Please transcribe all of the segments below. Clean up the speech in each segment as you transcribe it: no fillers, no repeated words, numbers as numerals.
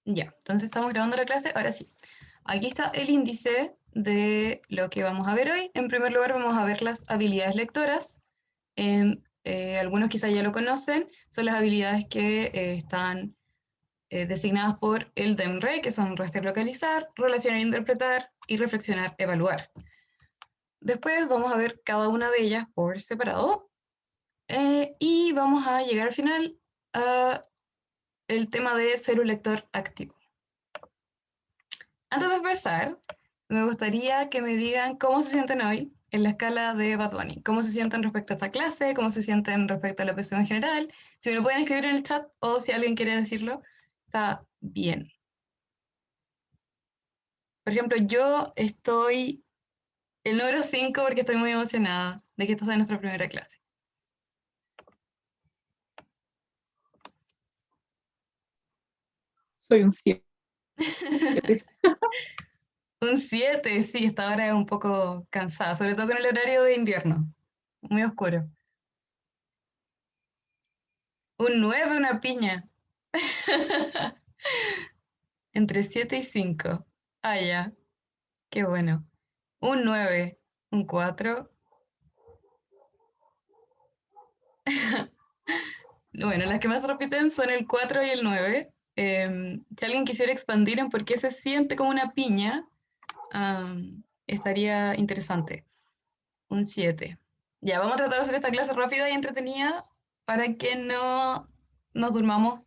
Ya, entonces estamos grabando la clase, ahora sí. Aquí está el índice de lo que vamos a ver hoy. En primer lugar vamos a ver las habilidades lectoras. Algunos quizás ya lo conocen, son las habilidades que están designadas por el DEMRE, que son rastrear, localizar, relacionar, interpretar y reflexionar, evaluar. Después vamos a ver cada una de ellas por separado y vamos a llegar al final a el tema de ser un lector activo. Antes de empezar, me gustaría que me digan cómo se sienten hoy en la escala de Bad Bunny. ¿Cómo se sienten respecto a esta clase? ¿Cómo se sienten respecto a la PSU en general? Si me lo pueden escribir en el chat o si alguien quiere decirlo, está bien. Por ejemplo, yo estoy el número 5 porque estoy muy emocionada de que esta sea nuestra primera clase. Soy un 7. Un 7, sí, esta hora es un poco cansada, sobre todo con el horario de invierno, muy oscuro. Un 9, una piña. Entre 7 y 5. Ah, ya. Qué bueno. Un 9, un 4. Bueno, las que más repiten son el 4 y el 9. Si alguien quisiera expandir en por qué se siente como una piña, estaría interesante. Un 7. Ya, vamos a tratar de hacer esta clase rápida y entretenida para que no nos durmamos.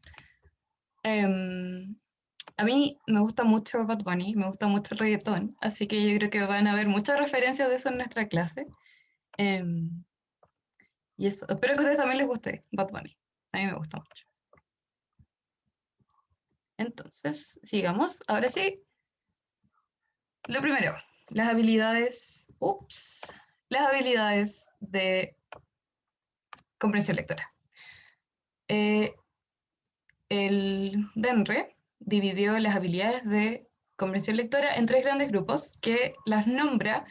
A mí me gusta mucho Bad Bunny, me gusta mucho el reggaetón, así que yo creo que van a haber muchas referencias de eso en nuestra clase. Y eso, espero que a ustedes también les guste Bad Bunny. A mí me gusta mucho. Entonces, sigamos. Ahora sí, lo primero, las habilidades, las habilidades de comprensión lectora. El DENRE dividió las habilidades de comprensión lectora en 3 grandes grupos que las nombra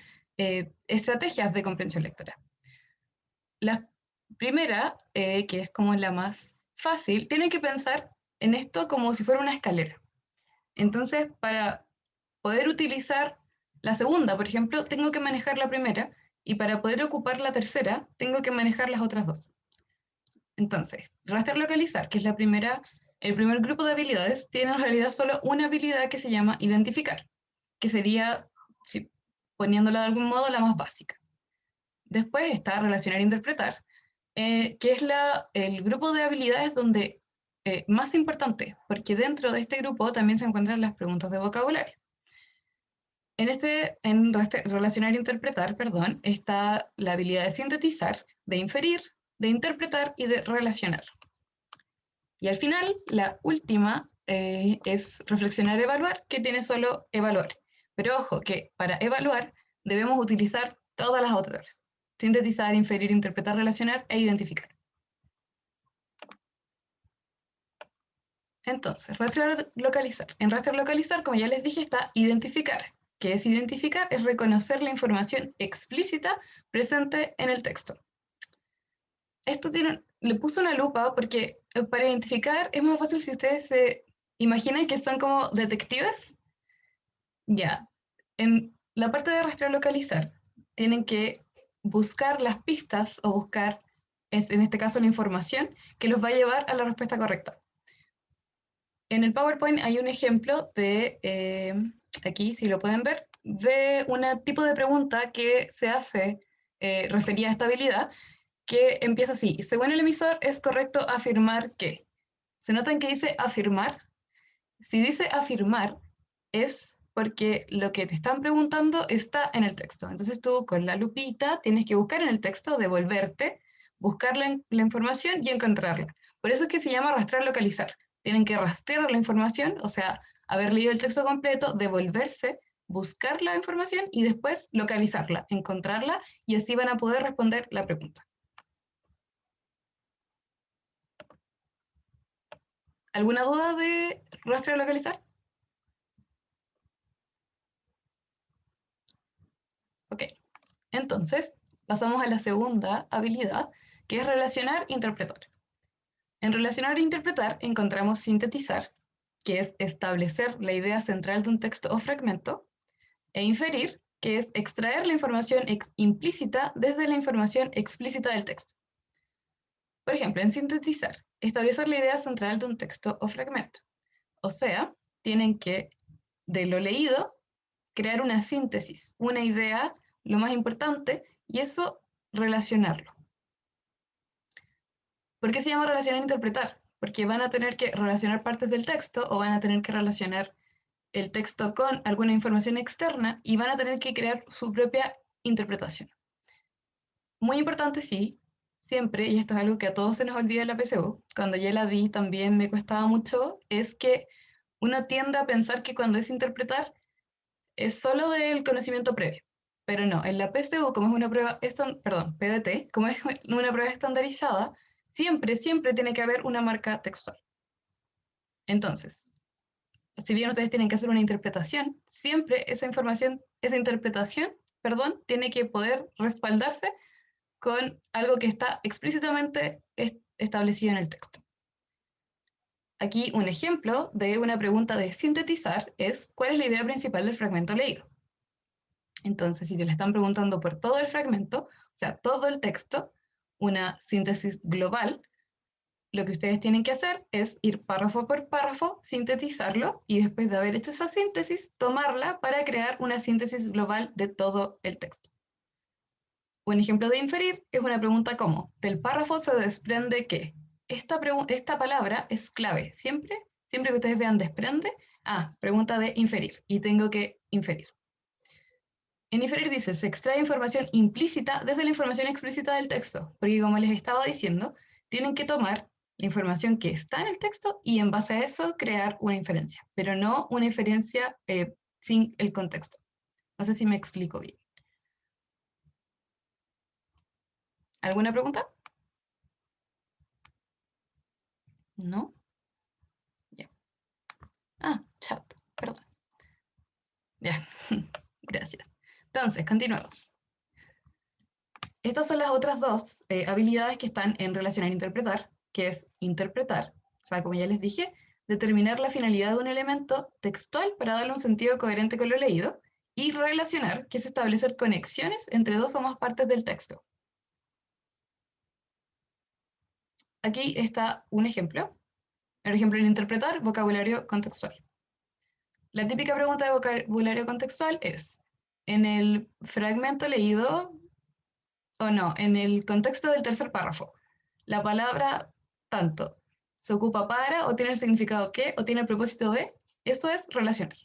estrategias de comprensión lectora. La primera, que es como la más fácil, tienen que pensar en esto como si fuera una escalera. Entonces, para poder utilizar la segunda, por ejemplo, tengo que manejar la primera, y para poder ocupar la tercera, tengo que manejar las otras dos. Entonces, rastrear localizar, que es el primer grupo de habilidades, tiene en realidad solo una habilidad que se llama identificar, que sería, si, poniéndola de algún modo, la más básica. Después está relacionar e interpretar, que es el grupo de habilidades donde más importante, porque dentro de este grupo también se encuentran las preguntas de vocabulario. En relacionar e interpretar, perdón, está la habilidad de sintetizar, de inferir, de interpretar y de relacionar. Y al final, la última es reflexionar e evaluar, que tiene solo evaluar. Pero ojo, que para evaluar debemos utilizar todas las otras. Sintetizar, inferir, interpretar, relacionar e identificar. Entonces, rastrear localizar. En rastrear localizar, como ya les dije, está identificar. ¿Qué es identificar? Es reconocer la información explícita presente en el texto. Esto le puse una lupa porque para identificar es más fácil si ustedes se imaginan que son como detectives. Ya, en la parte de rastrear localizar, tienen que buscar las pistas o buscar, en este caso, la información que los va a llevar a la respuesta correcta. En el PowerPoint hay un ejemplo aquí si lo pueden ver, de un tipo de pregunta que se hace referida a esta habilidad, que empieza así: según el emisor, es correcto afirmar que. ¿Se notan que dice afirmar? Si dice afirmar, es porque lo que te están preguntando está en el texto. Entonces tú con la lupita tienes que buscar en el texto, devolverte, buscar la información y encontrarla. Por eso es que se llama rastrear localizar. Tienen que rastrear la información, o sea, haber leído el texto completo, devolverse, buscar la información y después localizarla, encontrarla, y así van a poder responder la pregunta. ¿Alguna duda de rastrear localizar? Ok, entonces pasamos a la segunda habilidad, que es relacionar e interpretar. En relacionar e interpretar encontramos sintetizar, que es establecer la idea central de un texto o fragmento, e inferir, que es extraer la información implícita desde la información explícita del texto. Por ejemplo, en sintetizar, establecer la idea central de un texto o fragmento. O sea, tienen que, de lo leído, crear una síntesis, una idea, lo más importante, y eso relacionarlo. ¿Por qué se llama relacionar e interpretar? Porque van a tener que relacionar partes del texto o van a tener que relacionar el texto con alguna información externa y van a tener que crear su propia interpretación. Muy importante, sí, siempre, y esto es algo que a todos se nos olvida en la PSU, cuando yo la vi también me costaba mucho, es que uno tiende a pensar que cuando es interpretar es solo del conocimiento previo. Pero no, en la PSU, como es una prueba, PDT, como es una prueba estandarizada, siempre tiene que haber una marca textual. Entonces, si bien ustedes tienen que hacer una interpretación, siempre esa interpretación, tiene que poder respaldarse con algo que está explícitamente establecido en el texto. Aquí un ejemplo de una pregunta de sintetizar es ¿cuál es la idea principal del fragmento leído? Entonces, si te le están preguntando por todo el fragmento, o sea, todo el texto, una síntesis global, lo que ustedes tienen que hacer es ir párrafo por párrafo, sintetizarlo y después de haber hecho esa síntesis, tomarla para crear una síntesis global de todo el texto. Un ejemplo de inferir es una pregunta como, del párrafo se desprende que esta palabra es clave. Siempre que ustedes vean desprende, pregunta de inferir y tengo que inferir. En inferir dice, se extrae información implícita desde la información explícita del texto, porque como les estaba diciendo, tienen que tomar la información que está en el texto y en base a eso crear una inferencia, pero no una inferencia sin el contexto. No sé si me explico bien. ¿Alguna pregunta? ¿No? Ya. Chat, perdón. Ya, gracias. Entonces, continuemos. Estas son las otras dos habilidades que están en relacionar e interpretar, que es interpretar, o sea, como ya les dije, determinar la finalidad de un elemento textual para darle un sentido coherente con lo leído, y relacionar, que es establecer conexiones entre dos o más partes del texto. Aquí está un ejemplo. El ejemplo en interpretar, vocabulario contextual. La típica pregunta de vocabulario contextual es, en el fragmento leído, o no, en el contexto del tercer párrafo, la palabra tanto se ocupa para, o tiene el significado que, o tiene el propósito de, eso es relacionar.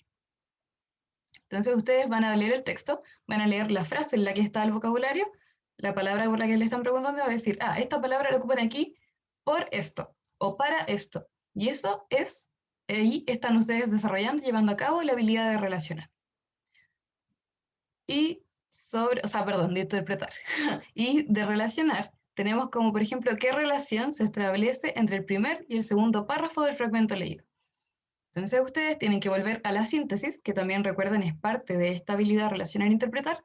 Entonces ustedes van a leer el texto, van a leer la frase en la que está el vocabulario, la palabra por la que le están preguntando va a decir, esta palabra la ocupan aquí por esto, o para esto. Y eso es, ahí están ustedes desarrollando, llevando a cabo la habilidad de relacionar. Y de interpretar. Y de relacionar, tenemos como, por ejemplo, qué relación se establece entre el primer y el segundo párrafo del fragmento leído. Entonces ustedes tienen que volver a la síntesis, que también recuerden es parte de esta habilidad de relacionar e interpretar,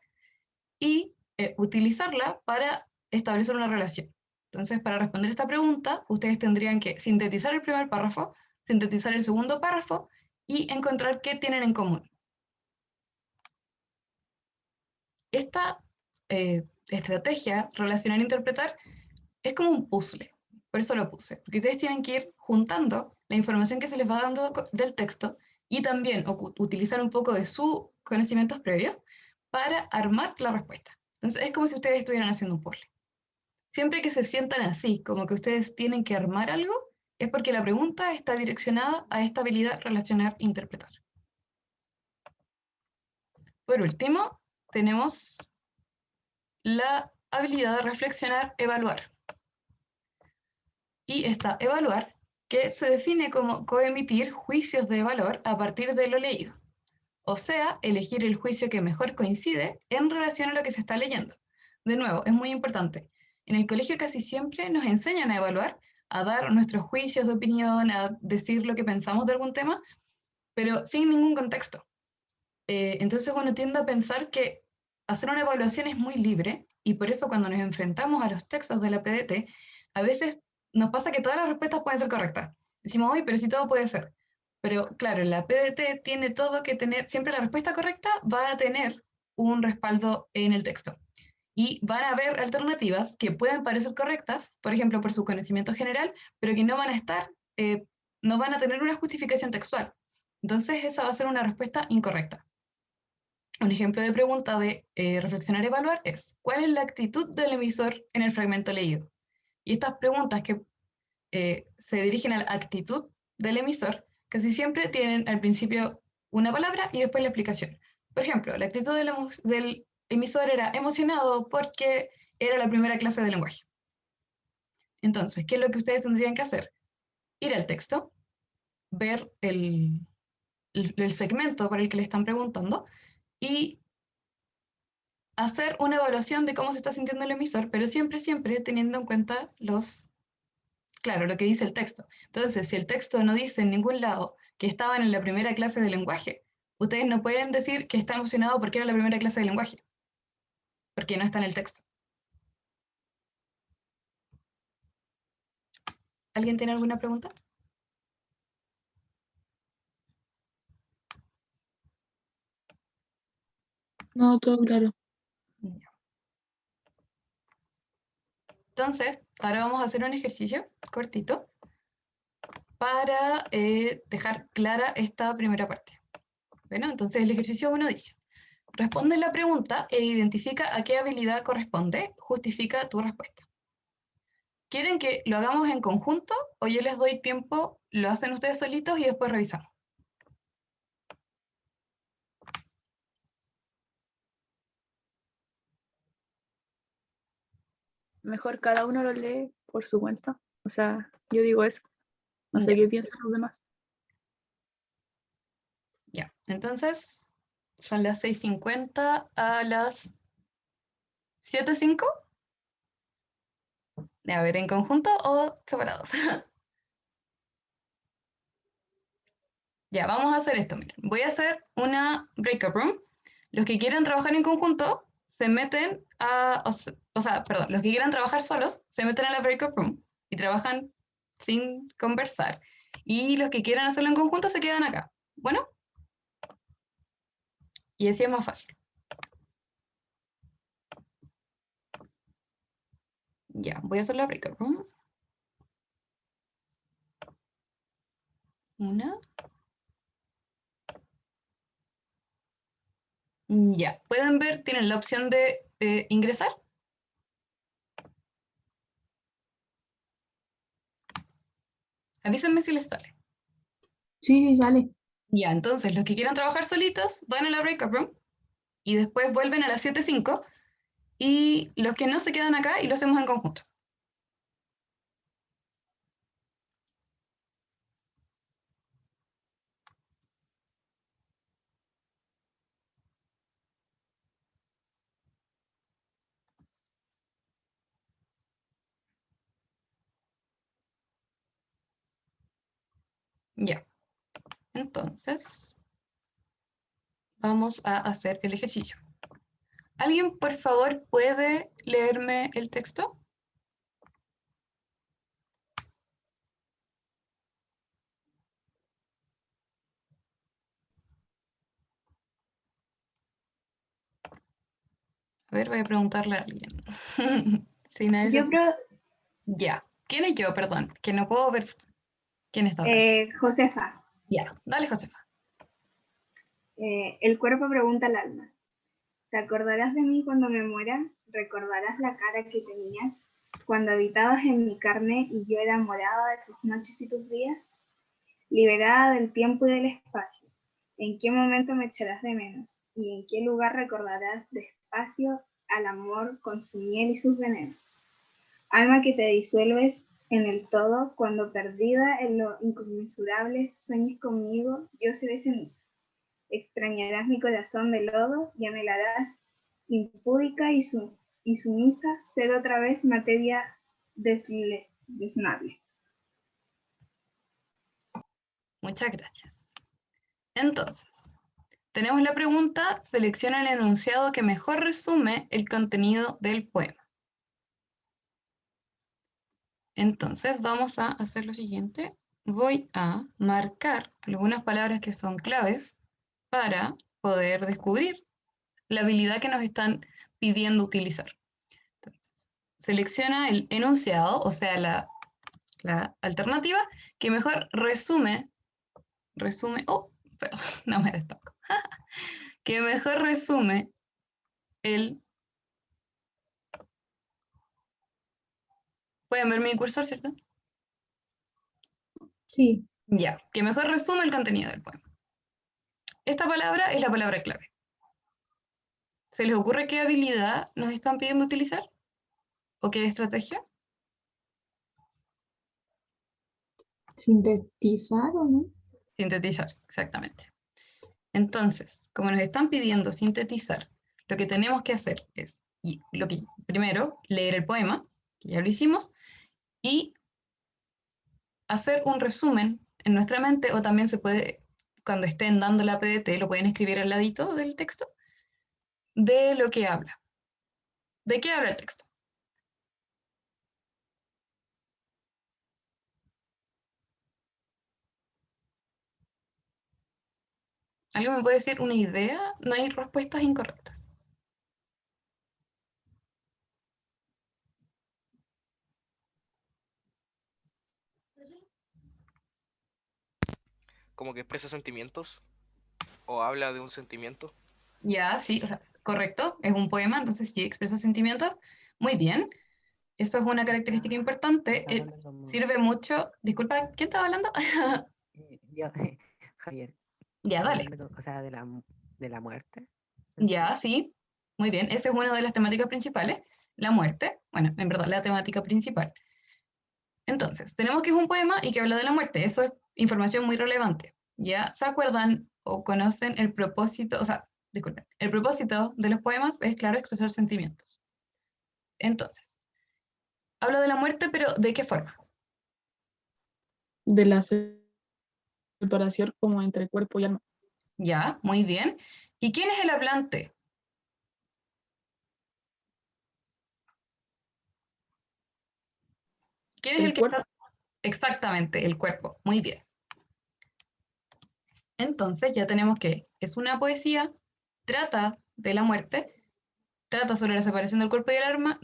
y utilizarla para establecer una relación. Entonces, para responder esta pregunta, ustedes tendrían que sintetizar el primer párrafo, sintetizar el segundo párrafo y encontrar qué tienen en común. Esta estrategia, relacionar e interpretar, es como un puzzle. Por eso lo puse. Porque ustedes tienen que ir juntando la información que se les va dando del texto y también utilizar un poco de sus conocimientos previos para armar la respuesta. Entonces, es como si ustedes estuvieran haciendo un puzzle. Siempre que se sientan así, como que ustedes tienen que armar algo, es porque la pregunta está direccionada a esta habilidad relacionar e interpretar. Por último, tenemos la habilidad de reflexionar, evaluar. Y está evaluar, que se define como coemitir juicios de valor a partir de lo leído. O sea, elegir el juicio que mejor coincide en relación a lo que se está leyendo. De nuevo, es muy importante. En el colegio casi siempre nos enseñan a evaluar, a dar nuestros juicios de opinión, a decir lo que pensamos de algún tema, pero sin ningún contexto. Entonces uno tiende a pensar que hacer una evaluación es muy libre y por eso cuando nos enfrentamos a los textos de la PDT, a veces nos pasa que todas las respuestas pueden ser correctas. Decimos, oye, pero si todo puede ser. Pero claro, la PDT tiene todo que tener, siempre la respuesta correcta va a tener un respaldo en el texto. Y van a haber alternativas que pueden parecer correctas, por ejemplo, por su conocimiento general, pero que no van a estar, no van a tener una justificación textual. Entonces, esa va a ser una respuesta incorrecta. Un ejemplo de pregunta de reflexionar y evaluar es, ¿cuál es la actitud del emisor en el fragmento leído? Y estas preguntas que se dirigen a la actitud del emisor, casi siempre tienen al principio una palabra y después la explicación. Por ejemplo, la actitud del emisor era emocionado porque era la primera clase de lenguaje. Entonces, ¿qué es lo que ustedes tendrían que hacer? Ir al texto, ver el segmento para el que le están preguntando y hacer una evaluación de cómo se está sintiendo el emisor, pero siempre, siempre teniendo en cuenta claro, lo que dice el texto. Entonces, si el texto no dice en ningún lado que estaban en la primera clase de lenguaje, ustedes no pueden decir que está emocionado porque era la primera clase de lenguaje, porque no está en el texto. ¿Alguien tiene alguna pregunta? No, todo claro. Entonces, ahora vamos a hacer un ejercicio cortito para dejar clara esta primera parte. Bueno, entonces el ejercicio 1 dice, responde la pregunta e identifica a qué habilidad corresponde, justifica tu respuesta. ¿Quieren que lo hagamos en conjunto o yo les doy tiempo, lo hacen ustedes solitos y después revisamos? Mejor cada uno lo lee por su cuenta. O sea, yo digo eso. No sé Ya, qué piensan los demás. ya. Entonces, son las 6:50 a las 7:05. A ver, ¿en conjunto o separados? Ya, vamos a hacer esto. Miren. Voy a hacer una breakout room. Los que quieran trabajar en conjunto se meten a, o sea, perdón, los que quieran trabajar solos se meten a la breakout room y trabajan sin conversar. Y los que quieran hacerlo en conjunto se quedan acá. Bueno, y así es más fácil. Ya, voy a hacer la breakout room. Una. Ya, pueden ver, tienen la opción de ingresar. Avísenme si les sale. Sí, sí, sale. Ya, entonces los que quieran trabajar solitos van a la breakout room y después vuelven a las 7:05 y los que no se quedan acá y lo hacemos en conjunto. Ya, entonces vamos a hacer el ejercicio. ¿Alguien, por favor, puede leerme el texto? A ver, voy a preguntarle a alguien. Si nadie se... Yo creo, Ya. ¿Quién es yo? Perdón, que no puedo ver quién está hablando. Josefa, Ya, dale, Josefa. el cuerpo pregunta al alma, ¿te acordarás de mí cuando me muera? ¿Recordarás la cara que tenías cuando habitabas en mi carne y yo era morada de tus noches y tus días? Liberada del tiempo y del espacio, ¿en qué momento me echarás de menos? ¿Y en qué lugar recordarás despacio al amor con su miel y sus venenos? Alma que te disuelves en el todo, cuando perdida en lo inconmensurable sueñes conmigo, yo seré ceniza. Extrañarás mi corazón de lodo y anhelarás impúdica y sumisa ser otra vez materia desnable. Muchas gracias. Entonces, tenemos la pregunta, selecciona el enunciado que mejor resume el contenido del poema. Entonces, vamos a hacer lo siguiente. voy a marcar algunas palabras que son claves para poder descubrir la habilidad que nos están pidiendo utilizar. Entonces, selecciona el enunciado, o sea, la alternativa que mejor resume, oh, perdón, no me destaco, que mejor resume el, pueden ver mi cursor, ¿cierto? Sí. Ya, que mejor resume el contenido del poema. Esta palabra es la palabra clave. ¿Se les ocurre qué habilidad nos están pidiendo utilizar? ¿O qué estrategia? ¿Sintetizar o no? Sintetizar, exactamente. Entonces, como nos están pidiendo sintetizar, lo que tenemos que hacer es, primero, leer el poema, que ya lo hicimos, y hacer un resumen en nuestra mente, o también se puede, cuando estén dando la PDT, lo pueden escribir al ladito del texto, de lo que habla. ¿De qué habla el texto? ¿Alguien me puede decir una idea? No hay respuestas incorrectas. Como que expresa sentimientos o habla de un sentimiento. Ya, sí, o sea, correcto, es un poema, entonces sí expresa sentimientos. Muy bien, eso es una característica importante. Está hablando como... Sirve mucho. Disculpa, ¿quién estaba hablando? Yo, Javier, Ya, está dale. hablando, o sea, de la muerte. Ya, sí. Muy bien, esa es una de las temáticas principales, la muerte. Bueno, en verdad, la temática principal. Entonces, tenemos que es un poema y que habla de la muerte. Eso es información muy relevante. ¿Ya se acuerdan o conocen el propósito? O sea, disculpen, el propósito de los poemas es, claro, expresar sentimientos. Entonces, habla de la muerte, pero ¿de qué forma? De la separación como entre cuerpo y alma. Ya, muy bien. ¿Y quién es el hablante? ¿Quién es El el que cuerpo. está? Exactamente, el cuerpo. Muy bien. Entonces ya tenemos que es una poesía, trata de la muerte, trata sobre la separación del cuerpo y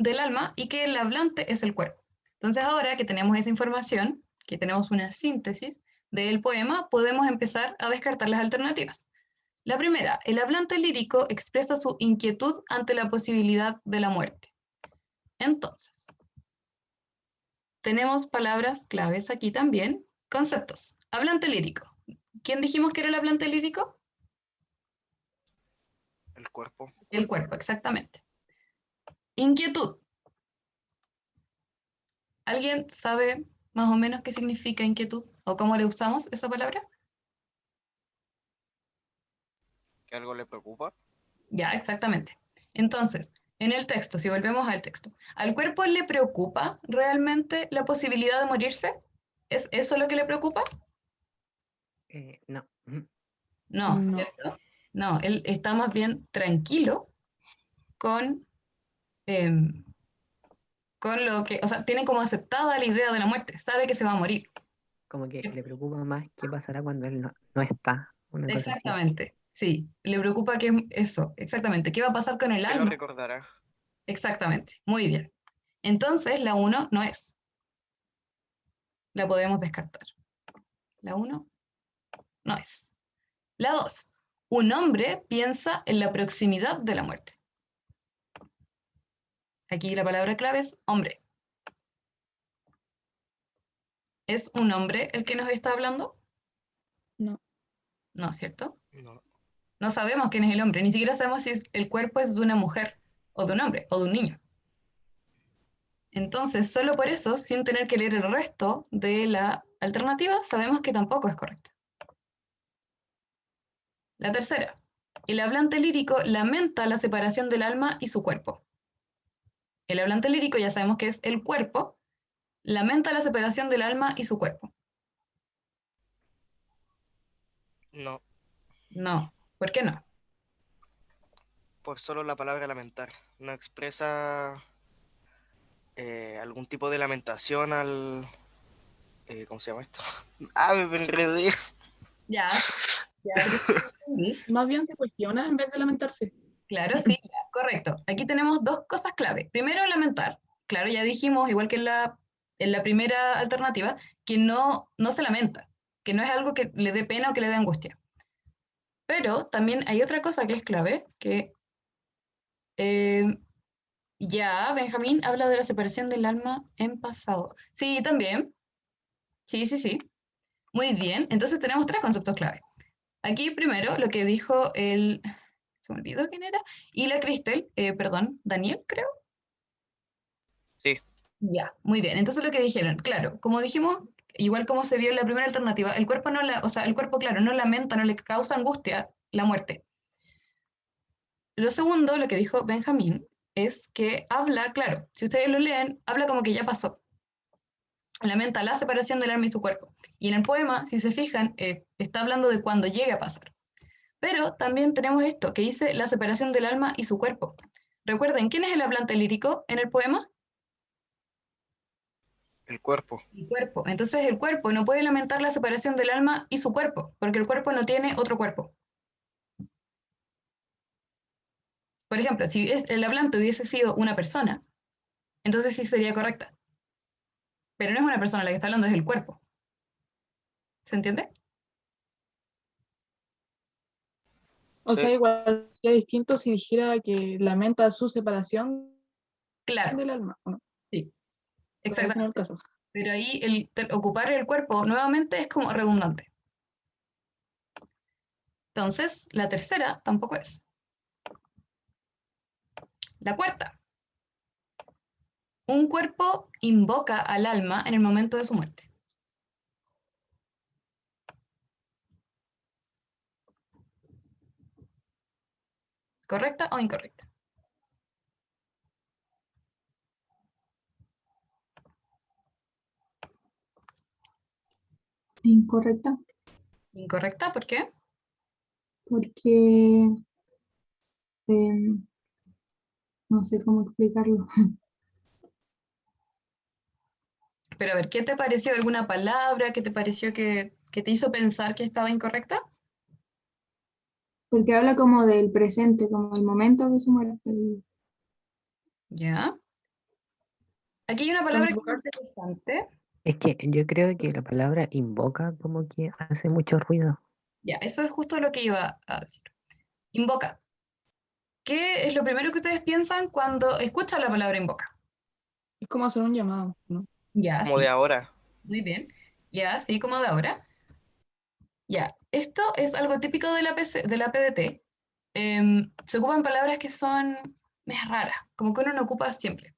del alma y que el hablante es el cuerpo. Entonces ahora que tenemos esa información, que tenemos una síntesis del poema, podemos empezar a descartar las alternativas. La primera, el hablante lírico expresa su inquietud ante la posibilidad de la muerte. Entonces, tenemos palabras claves aquí también, conceptos. Hablante lírico. ¿Quién dijimos que era el hablante lírico? El cuerpo. El cuerpo, exactamente. Inquietud. ¿Alguien sabe más o menos qué significa inquietud o cómo le usamos esa palabra? Que algo le preocupa. Ya, exactamente. Entonces, en el texto, si volvemos al texto, ¿al cuerpo le preocupa realmente la posibilidad de morirse? ¿Es eso lo que le preocupa? No. No, No. ¿cierto? No, él está más bien tranquilo con, em, con lo que, o sea, tiene como aceptada la idea de la muerte, sabe que se va a morir. Como que le preocupa más qué pasará cuando él no está. Una cosa así. Exactamente, sí, le preocupa que eso, exactamente, ¿qué va a pasar con el ¿Qué lo alma? recordará? Exactamente, muy bien. Entonces, la uno no es, la podemos descartar. La uno no es. La 2, un hombre piensa en la proximidad de la muerte. Aquí la palabra clave es hombre. ¿Es un hombre el que nos está hablando? No. No, ¿cierto? No. No sabemos quién es el hombre, ni siquiera sabemos si el cuerpo es de una mujer, o de un hombre, o de un niño. Entonces, solo por eso, sin tener que leer el resto de la alternativa, sabemos que tampoco es correcta. La tercera, el hablante lírico lamenta la separación del alma y su cuerpo. El hablante lírico ya sabemos que es el cuerpo, lamenta la separación del alma y su cuerpo. No. No, ¿por qué no? Por solo la palabra lamentar. No expresa algún tipo de lamentación ¿Cómo se llama esto? Ah, me enredé. Ya, ya, creo que entendí. Más bien se cuestiona en vez de lamentarse. Claro, sí, ya, correcto. Aquí tenemos dos cosas clave. Primero, lamentar. Claro, ya dijimos, igual que en la primera alternativa, que no se lamenta, que no es algo que le dé pena o que le dé angustia. Pero también hay otra cosa que es clave, que eh, ya Benjamín habla de la separación del alma en pasado. Sí, también. Sí, sí, sí. Muy bien. Entonces tenemos tres conceptos clave. Aquí primero lo que dijo se me olvidó quién era, y la Cristel, perdón, Daniel, creo. Sí, Ya, muy bien. Entonces lo que dijeron, claro, como dijimos, igual como se vio en la primera alternativa, el cuerpo o sea, el cuerpo, claro, no lamenta, no le causa angustia la muerte. Lo segundo, lo que dijo Benjamín, es que habla, claro, si ustedes lo leen, habla como que ya pasó. Lamenta la separación del alma y su cuerpo. Y en el poema, si se fijan, está hablando de cuando llegue a pasar. Pero también tenemos esto, que dice la separación del alma y su cuerpo. Recuerden, ¿quién es el hablante lírico en el poema? el cuerpo. El cuerpo. Entonces el cuerpo no puede lamentar la separación del alma y su cuerpo, porque el cuerpo no tiene otro cuerpo. Por ejemplo, si el hablante hubiese sido una persona, entonces sí sería correcta. Pero no es una persona la que está hablando, es el cuerpo. ¿Se entiende? O sea, Sí, igual sería distinto si dijera que lamenta su separación Claro, del alma, ¿o no? sí, Pero ese no es el exactamente. caso. Pero ahí ocupar el cuerpo nuevamente es como redundante. Entonces, la tercera tampoco es. La cuarta. Un cuerpo invoca al alma en el momento de su muerte. ¿Correcta o incorrecta? Incorrecta, Incorrecta, ¿por qué? porque no sé cómo explicarlo. Pero a ver, ¿qué te pareció alguna palabra? ¿Qué te pareció que te hizo pensar que estaba incorrecta? Porque habla como del presente, como el momento de su muerte. Ya. Aquí hay una Como palabra que es invocarse. interesante. Es que yo creo que la palabra invoca como que hace mucho ruido. Ya, eso es justo lo que iba a decir. Invoca. ¿Qué es lo primero que ustedes piensan cuando escuchan la palabra invoca? Es como hacer un llamado, ¿no? Ya, como de sí. ahora. Muy bien. Ya, sí, como de ahora. Ya, esto es algo típico de de la PDT. Se ocupan palabras que son más raras, como que uno no ocupa siempre.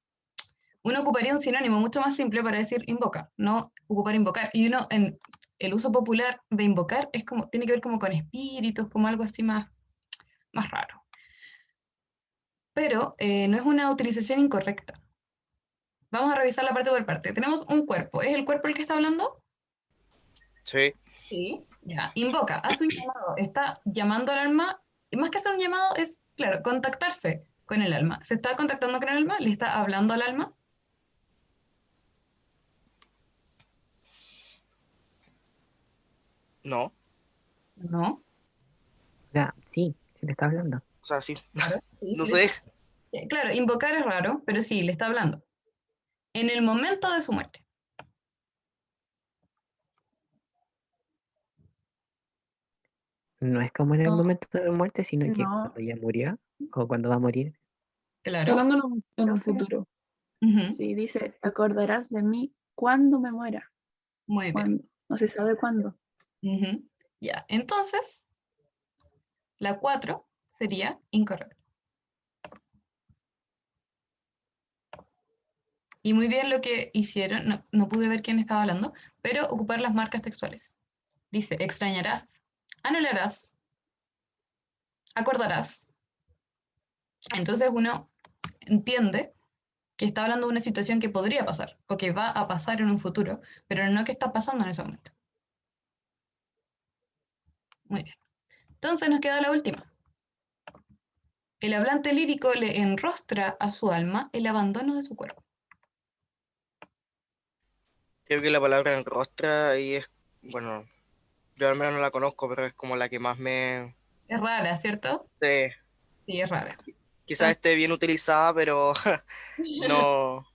Uno ocuparía un sinónimo mucho más simple para decir invoca, no ocupar invocar. Y uno, en el uso popular de invocar, es como, tiene que ver como con espíritus, como algo así más raro. Pero no es una utilización incorrecta. Vamos a revisar la parte por parte. Tenemos un cuerpo. ¿Es el cuerpo el que está hablando? Sí, Sí. Ya. Invoca, hace un llamado. Está llamando al alma. Y más que hacer un llamado, es, claro, contactarse con el alma. ¿Se está contactando con el alma? ¿Le está hablando al alma? no, No. Ya, sí, se le está hablando. o sea, sí, Claro. Sí, no sí le sé. está. Claro, invocar es raro, pero sí, le está hablando. En el momento de su muerte. No es como en el No, momento de la muerte, sino que no. cuando ya murió o cuando va a morir. Estoy Claro. hablando en un No sé. futuro. Ujú. Sí, dice, te acordarás de mí cuando me muera. Muy bien. ¿Cuándo? No se sabe cuándo. Ujú. Ya. Entonces, la 4 sería incorrecta. Y muy bien lo que hicieron, no pude ver quién estaba hablando, pero ocupar las marcas textuales. Dice, extrañarás, anularás, acordarás. Entonces uno entiende que está hablando de una situación que podría pasar o que va a pasar en un futuro, pero no que está pasando en ese momento. Muy bien. Entonces nos queda la última. El hablante lírico le enrostra a su alma el abandono de su cuerpo. Creo que la palabra enrostra ahí es, bueno, yo al menos no la conozco, pero es como la que más me... Es rara, ¿cierto? Sí, Sí, es rara. quizás Entonces, esté bien utilizada, pero no,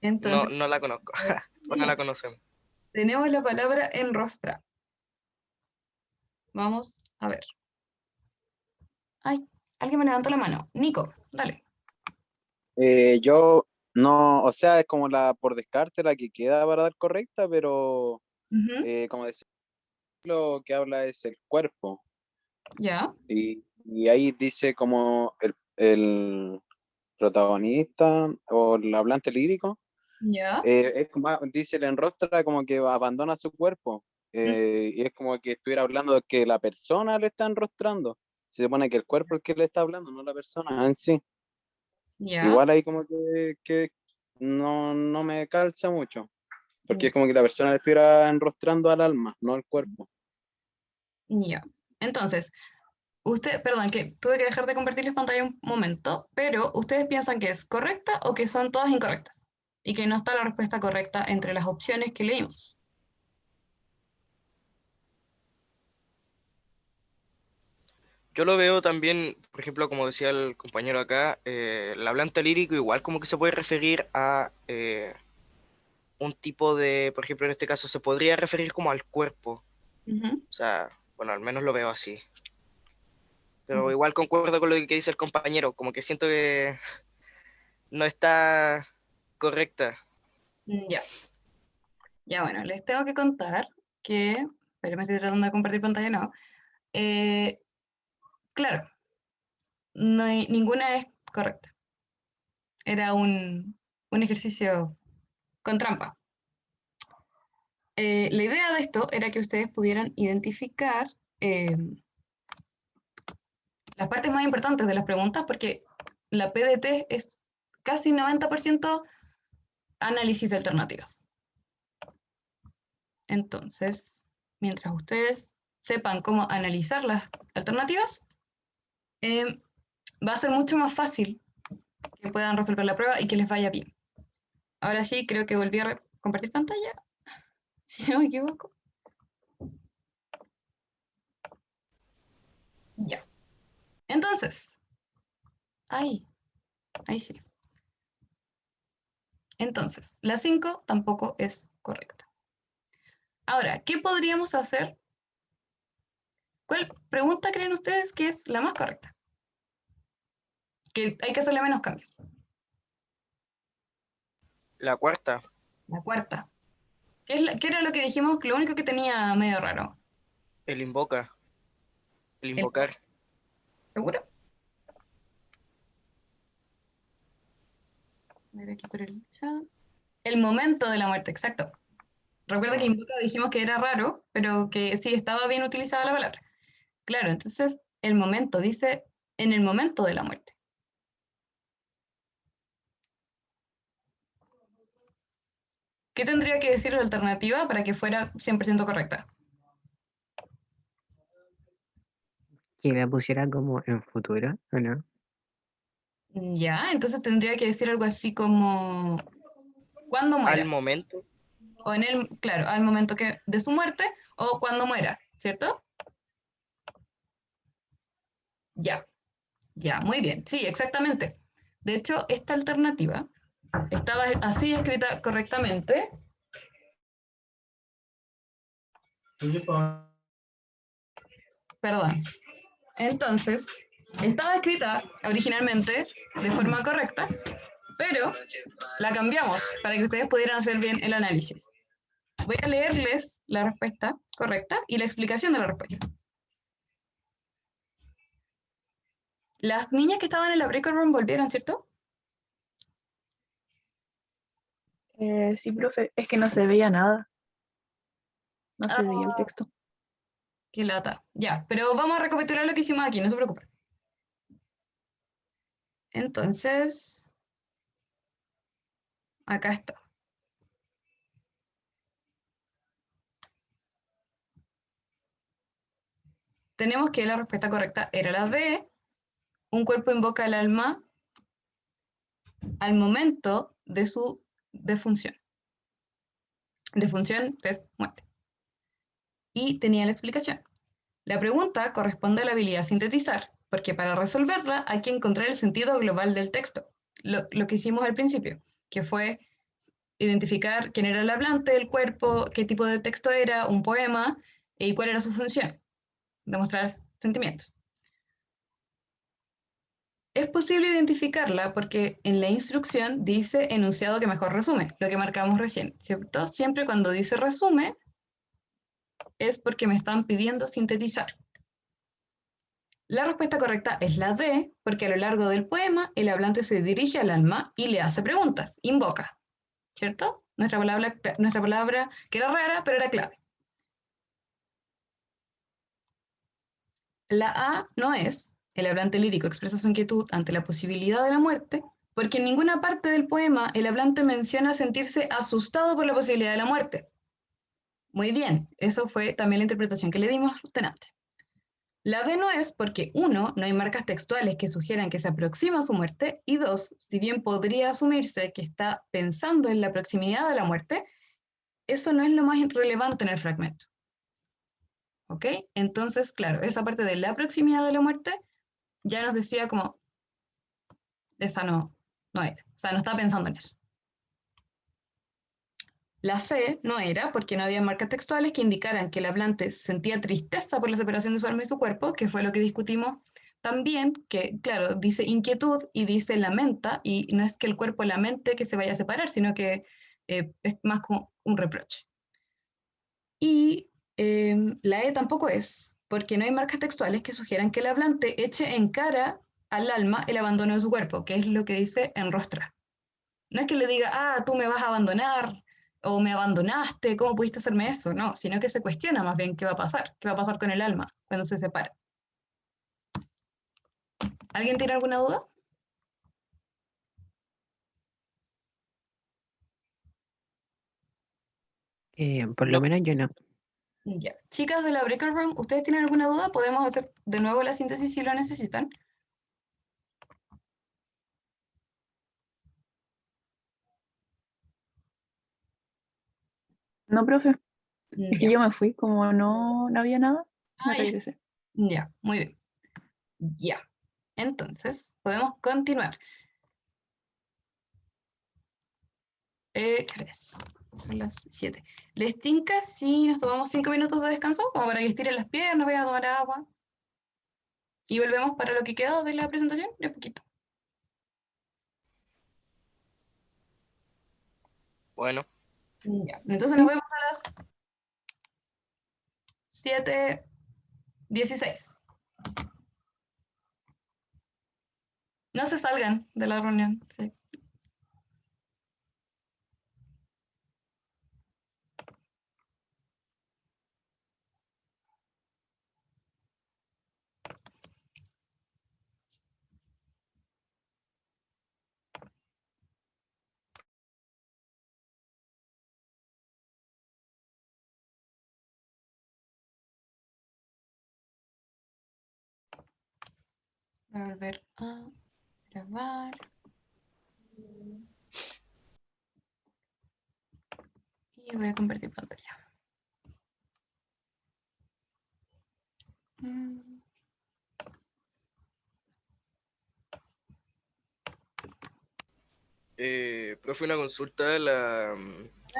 entonces, no la conozco. O no la conocemos. tenemos la palabra enrostra. Vamos a ver. Ay, alguien me levantó la mano. Nico, dale. Yo no, o sea, es como la por descarte la que queda para dar correcta, pero Ujú, como decir, lo que habla es el cuerpo. ya, Y ahí dice como el protagonista o el hablante lírico, ya. es como, dice, le enrostra como que abandona su cuerpo. Mm, Y es como que estuviera hablando de que la persona le está enrostrando. Se supone que el cuerpo es el que le está hablando, no la persona en sí. ya, Igual ahí como que no me calza mucho, porque mm, es como que la persona le estuviera enrostrando al alma, no al cuerpo. ya. Entonces, usted, perdón, que tuve que dejar de compartirles pantalla un momento, pero ¿ustedes piensan que es correcta o que son todas incorrectas? Y que no está la respuesta correcta entre las opciones que leímos. Yo lo veo también, por ejemplo, como decía el compañero acá, el hablante lírico igual como que se puede referir a un tipo de, por ejemplo, en este caso se podría referir como al cuerpo. Ujú. O sea, bueno, al menos lo veo así. Pero igual concuerdo con lo que dice el compañero, como que siento que no está correcta. Ya, ya bueno, les tengo que contar que, pero me estoy tratando de compartir pantalla, no. Eh, claro, ninguna es correcta. Era un ejercicio con trampa. La idea de esto era que ustedes pudieran identificar eh, las partes más importantes de las preguntas, porque la PDT es casi 90% análisis de alternativas. Entonces, mientras ustedes sepan cómo analizar las alternativas, eh, va a ser mucho más fácil que puedan resolver la prueba y que les vaya bien. Ahora sí, creo que volví a compartir pantalla, si no me equivoco. Ya. Entonces, ahí sí. Entonces, la 5 tampoco es correcta. Ahora, ¿qué podríamos hacer? ¿Cuál pregunta creen ustedes que es la más correcta? Que hay que hacerle menos cambios. La cuarta, La cuarta. ¿Qué era lo que dijimos? Lo único que tenía medio raro. el invoca, el ¿El invocar. seguro? A ver aquí por el chat. El momento de la muerte, exacto. Recuerda que Mm. invoca dijimos que era raro, pero que sí estaba bien utilizada la palabra. Claro, entonces el momento dice en el momento de la muerte. ¿Qué tendría que decir la alternativa para que fuera 100% correcta? Que la pusiera como en futuro, ¿o no? Ya, entonces tendría que decir algo así como cuando Al muera, momento, o en el, claro, al momento que, de su muerte, o cuando muera, ¿cierto? Ya, ya, muy bien, sí, exactamente. De hecho, esta alternativa estaba así escrita correctamente. Perdón. Entonces, estaba escrita originalmente de forma correcta, pero la cambiamos para que ustedes pudieran hacer bien el análisis. Voy a leerles la respuesta correcta y la explicación de la respuesta. Las niñas que estaban en la breakout room volvieron, ¿cierto? Sí, profe, es que no se veía nada, no Ah, se veía el texto. qué lata. Ya, pero vamos a recapitular lo que hicimos aquí, no se preocupen. Entonces, acá está. Tenemos que la respuesta correcta era la D. Un cuerpo invoca al alma al momento de su defunción. Defunción es muerte. Y tenía la explicación. La pregunta corresponde a la habilidad sintetizar, porque para resolverla hay que encontrar el sentido global del texto. Lo que hicimos al principio, que fue identificar quién era el hablante del cuerpo, qué tipo de texto era, un poema, y cuál era su función, demostrar sentimientos. Es posible identificarla porque en la instrucción dice enunciado que mejor resume, lo que marcamos recién, ¿cierto? Siempre cuando dice resume es porque me están pidiendo sintetizar. La respuesta correcta es la D, porque a lo largo del poema el hablante se dirige al alma y le hace preguntas, invoca, ¿cierto? Nuestra palabra que era rara, pero era clave. La A no es, el hablante lírico expresa su inquietud ante la posibilidad de la muerte, porque en ninguna parte del poema el hablante menciona sentirse asustado por la posibilidad de la muerte. Muy bien, eso fue también la interpretación que le dimos delante. La B no es porque, 1, no hay marcas textuales que sugieran que se aproxima a su muerte, y 2, si bien podría asumirse que está pensando en la proximidad de la muerte, eso no es lo más relevante en el fragmento. ¿Ok? Entonces, claro, esa parte de la proximidad de la muerte ya nos decía como, esa no era, o sea, no estaba pensando en eso. La C no era porque no había marcas textuales que indicaran que el hablante sentía tristeza por la separación de su alma y su cuerpo, que fue lo que discutimos también, que claro, dice inquietud y dice lamenta, y no es que el cuerpo lamente que se vaya a separar, sino que es más como un reproche. Y la E tampoco es, porque no hay marcas textuales que sugieran que el hablante eche en cara al alma el abandono de su cuerpo, que es lo que dice en Rostra. No es que le diga, ah, tú me vas a abandonar, o me abandonaste, ¿cómo pudiste hacerme eso? No, sino que se cuestiona más bien qué va a pasar con el alma cuando se separa. ¿Alguien tiene alguna duda? Por lo No. menos yo no. Ya. Chicas de la Breaker Room, ¿ustedes tienen alguna duda? Podemos hacer de nuevo la síntesis si lo necesitan. No, profe, es que Ya. yo me fui, como no había nada, me Ah, ya. regresé. Ya, muy bien. Ya. Entonces, podemos continuar. ¿Qué hora es? Son las 7. ¿Les tinca si nos tomamos 5 minutos de descanso? Como para que estiren las piernas, vayan a tomar agua. Y volvemos para lo que queda de la presentación, de poquito. Bueno, Ya. Entonces nos vemos a las 7:16. No se salgan de la reunión. Sí. Voy a volver a grabar. Y voy a compartir pantalla. profe, una consulta, la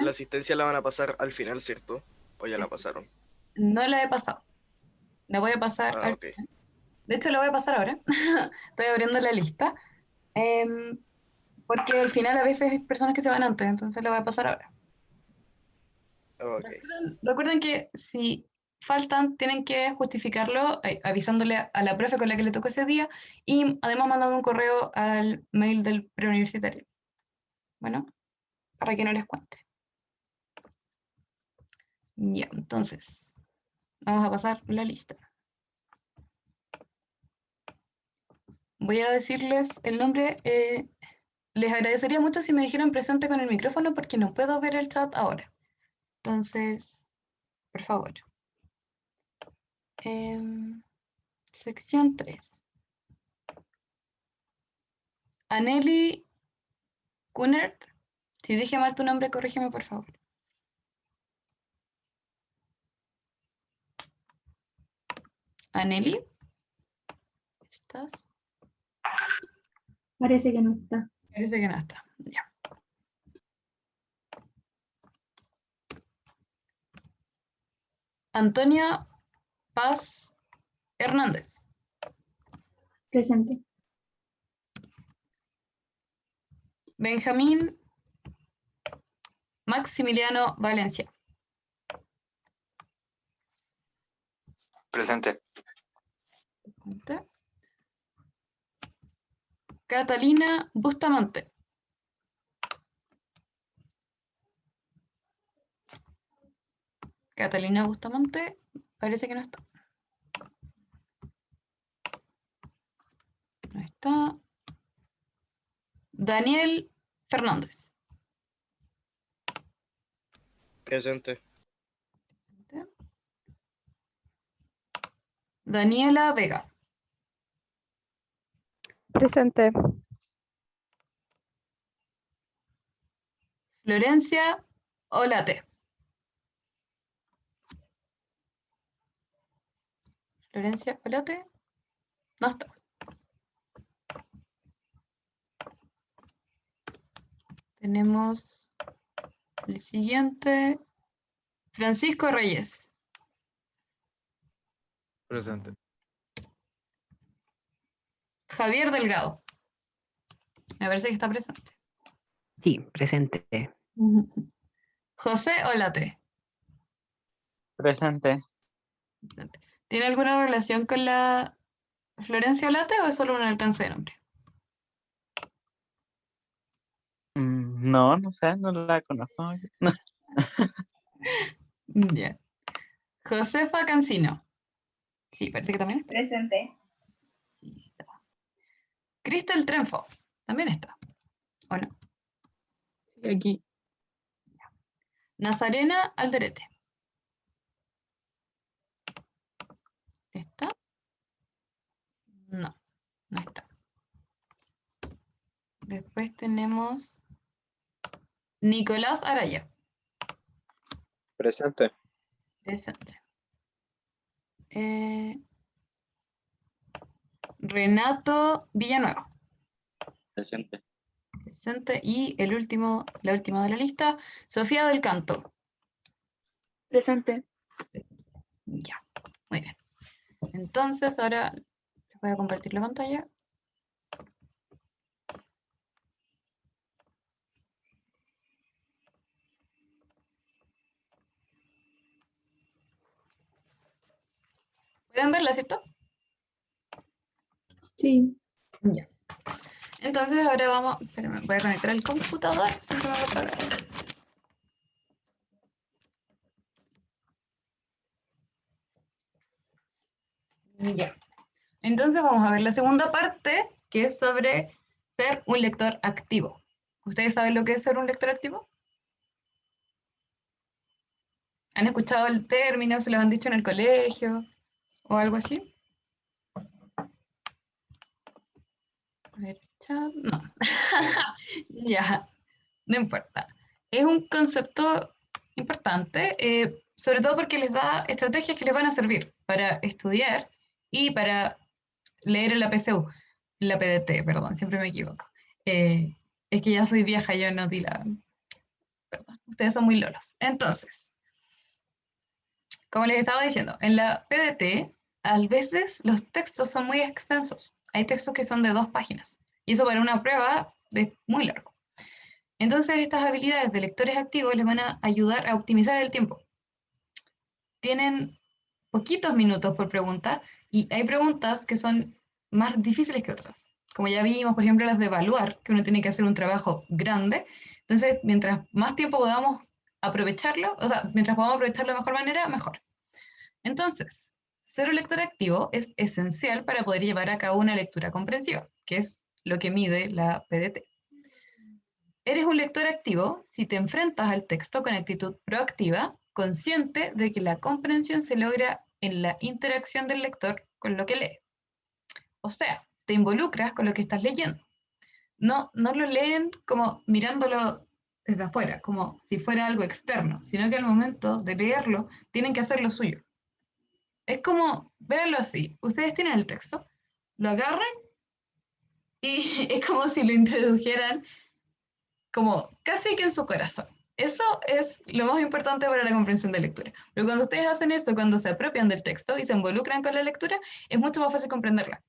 asistencia la van a pasar al final, ¿cierto? ¿O ya la pasaron? No la he pasado. La voy a pasar Ah, al... ok. De hecho, la voy a pasar ahora. Estoy abriendo la lista. Porque al final a veces hay personas que se van antes, entonces la voy a pasar ahora. Ok. Recuerden que si faltan, tienen que justificarlo avisándole a la profe con la que le tocó ese día y además mandando un correo al mail del preuniversitario. Bueno, para que no les cuente. Ya, entonces, vamos a pasar la lista. Voy a decirles el nombre. Les agradecería mucho si me dijeran presente con el micrófono porque no puedo ver el chat ahora. Entonces, por favor. Sección 3. Anneli Kunert. Si dije mal tu nombre, corrígeme, por favor. Aneli. ¿Estás? Parece que no está. Parece que no está. Ya. Antonia Paz Hernández. Presente. Benjamín Maximiliano Valencia. Presente. Presente. Catalina Bustamante. Catalina Bustamante, parece que no está. No está. Daniel Fernández. Presente. Daniela Vega. Presente. Florencia Olate. Florencia Olate. No está. Tenemos el siguiente. Francisco Reyes. Presente. Javier Delgado. Me parece que está presente. Sí, presente. José Olate. Presente. ¿Tiene alguna relación con la Florencia Olate o es solo un alcance de nombre? No, no sé, no la conozco. Ya. Josefa Cancino. Sí, parece que también está. Presente. Sí, está. Cristel Trenfo. También está. ¿O no? Sí, aquí. Nazarena Alderete. ¿Está? No, no está. Después tenemos Nicolás Araya. Presente. Presente. Renato Villanueva. Presente. Presente. Y la última de la lista, Sofía del Canto. Presente. Ya, muy bien. Entonces ahora les voy a compartir la pantalla. ¿Pueden verla, cierto? Sí. Ya. Entonces ahora vamos, espérenme, voy a conectar el computador, siempre me va a tragar. Ya. Entonces vamos a ver la segunda parte, que es sobre ser un lector activo. ¿Ustedes saben lo que es ser un lector activo? ¿Han escuchado el término? ¿Se los han dicho en el colegio? ¿O algo así? A ver, chat, no. Ya, no importa. Es un concepto importante, sobre todo porque les da estrategias que les van a servir para estudiar y para leer en la PSU, en la PDT, perdón, siempre me equivoco. Es que ya soy vieja, yo no di la... Perdón, ustedes son muy lolos. Entonces, como les estaba diciendo, en la PDT a veces los textos son muy extensos. Hay textos que son de 2 páginas. Y eso para una prueba es muy largo. Entonces, estas habilidades de lectores activos les van a ayudar a optimizar el tiempo. Tienen poquitos minutos por pregunta y hay preguntas que son más difíciles que otras. Como ya vimos, por ejemplo, las de evaluar, que uno tiene que hacer un trabajo grande. Entonces, mientras más tiempo podamos aprovecharlo, o sea, mientras podamos aprovecharlo de mejor manera, mejor. Entonces, ser un lector activo es esencial para poder llevar a cabo una lectura comprensiva, que es lo que mide la PDT. Eres un lector activo si te enfrentas al texto con actitud proactiva, consciente de que la comprensión se logra en la interacción del lector con lo que lee. O sea, te involucras con lo que estás leyendo. No lo leen como mirándolo desde afuera, como si fuera algo externo, sino que al momento de leerlo tienen que hacer lo suyo. Es como, véanlo así, ustedes tienen el texto, lo agarran y es como si lo introdujeran como casi que en su corazón. Eso es lo más importante para la comprensión de lectura. Pero cuando ustedes hacen eso, cuando se apropian del texto y se involucran con la lectura, es mucho más fácil comprenderla.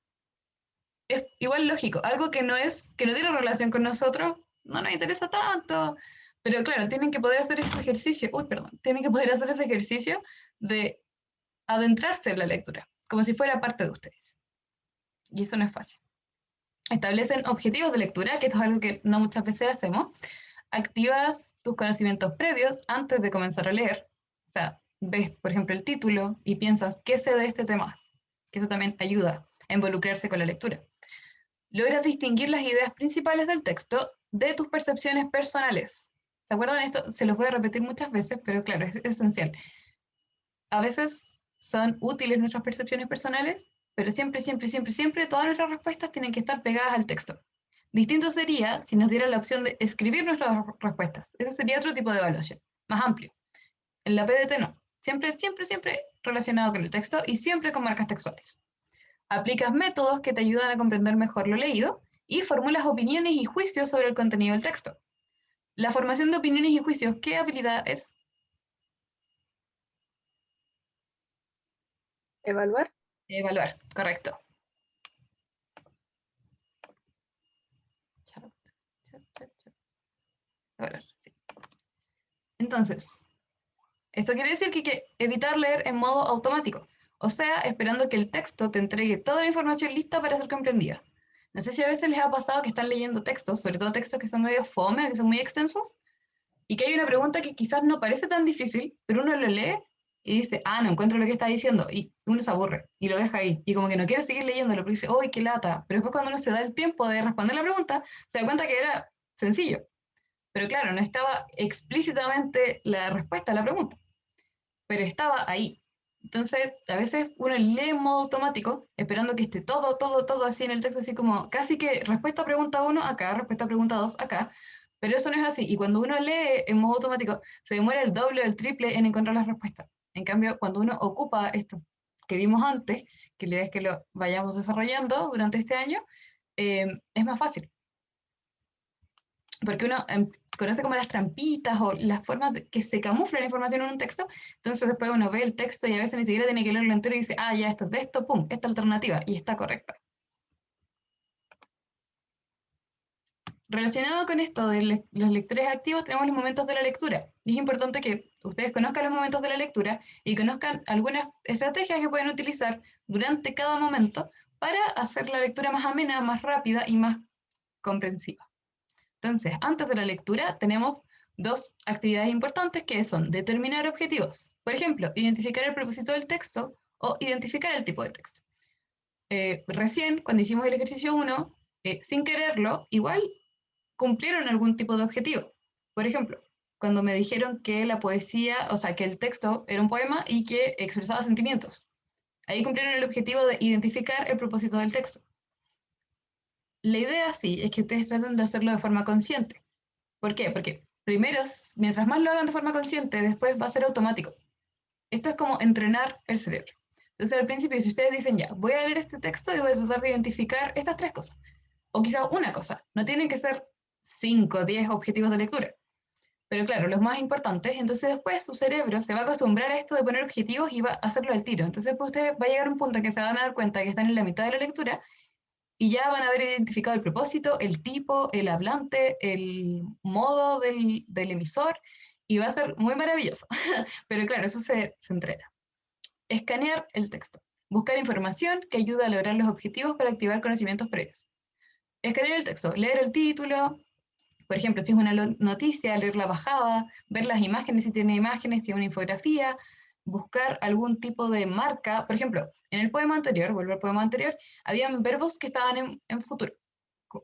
Es igual lógico, algo que no tiene relación con nosotros, no nos interesa tanto. Pero claro, tienen que poder hacer ese ejercicio, tienen que poder hacer ese ejercicio de adentrarse en la lectura, como si fuera parte de ustedes. Y eso no es fácil. Establecen objetivos de lectura, que esto es algo que no muchas veces hacemos. Activas tus conocimientos previos antes de comenzar a leer. O sea, ves, por ejemplo, el título y piensas, ¿qué sé de este tema? Que eso también ayuda a involucrarse con la lectura. Logras distinguir las ideas principales del texto de tus percepciones personales. ¿Se acuerdan de esto? Se los voy a repetir muchas veces, pero claro, es esencial. A veces son útiles nuestras percepciones personales, pero siempre, siempre, siempre, siempre todas nuestras respuestas tienen que estar pegadas al texto. Distinto sería si nos diera la opción de escribir nuestras respuestas. Ese sería otro tipo de evaluación, más amplio. En la PDT no. Siempre, siempre, siempre relacionado con el texto y siempre con marcas textuales. Aplicas métodos que te ayudan a comprender mejor lo leído y formulas opiniones y juicios sobre el contenido del texto. La formación de opiniones y juicios, ¿qué habilidad es? Evaluar. Evaluar, correcto. Evaluar, sí. Entonces, esto quiere decir que hay que evitar leer en modo automático, o sea, esperando que el texto te entregue toda la información lista para ser comprendida. No sé si a veces les ha pasado que están leyendo textos, sobre todo textos que son medio fome, que son muy extensos, y que hay una pregunta que quizás no parece tan difícil, pero uno lo lee y dice, ah, no encuentro lo que está diciendo, y uno se aburre y lo deja ahí, y como que no quiere seguir leyéndolo, pero dice, ¡uy, qué lata! Pero después cuando uno se da el tiempo de responder la pregunta, se da cuenta que era sencillo. Pero claro, no estaba explícitamente la respuesta a la pregunta, pero estaba ahí. Entonces, a veces uno lee en modo automático, esperando que esté todo, todo, todo así en el texto, así como casi que respuesta a pregunta 1 acá, respuesta a pregunta 2 acá, pero eso no es así. Y cuando uno lee en modo automático, se demora el doble o el triple en encontrar las respuestas. En cambio, cuando uno ocupa esto que vimos antes, que la idea es que lo vayamos desarrollando durante este año, es más fácil. Porque uno conoce como las trampitas o las formas que se camufla la información en un texto, entonces después uno ve el texto y a veces ni siquiera tiene que leerlo entero y dice, ah, ya, esto es de esto, pum, esta alternativa, y está correcta. Relacionado con esto de los lectores activos, tenemos los momentos de la lectura. Y es importante que ustedes conozcan los momentos de la lectura y conozcan algunas estrategias que pueden utilizar durante cada momento para hacer la lectura más amena, más rápida y más comprensiva. Entonces, antes de la lectura tenemos dos actividades importantes que son determinar objetivos. Por ejemplo, identificar el propósito del texto o identificar el tipo de texto. Recién, cuando hicimos el ejercicio 1, sin quererlo, igual cumplieron algún tipo de objetivo. Por ejemplo, cuando me dijeron que la poesía, o sea, que el texto era un poema y que expresaba sentimientos. Ahí cumplieron el objetivo de identificar el propósito del texto. La idea sí es que ustedes traten de hacerlo de forma consciente. ¿Por qué? Porque primero, mientras más lo hagan de forma consciente, después va a ser automático. Esto es como entrenar el cerebro. Entonces, al principio, si ustedes dicen, ya, voy a leer este texto y voy a tratar de identificar estas tres cosas, o quizás una cosa, no tienen que ser 5 o 10 objetivos de lectura, pero claro, los más importantes, entonces después su cerebro se va a acostumbrar a esto de poner objetivos y va a hacerlo al tiro. Entonces, pues ustedes va a llegar a un punto en que se van a dar cuenta que están en la mitad de la lectura y ya van a haber identificado el propósito, el tipo, el hablante, el modo del emisor, y va a ser muy maravilloso. Pero claro, eso se entrena. Escanear el texto. Buscar información que ayude a lograr los objetivos para activar conocimientos previos. Escanear el texto. Leer el título. Por ejemplo, si es una noticia, leer la bajada, ver las imágenes si tiene imágenes, si es una infografía, buscar algún tipo de marca. Por ejemplo, en el poema anterior, vuelvo al poema anterior, habían verbos que estaban en futuro.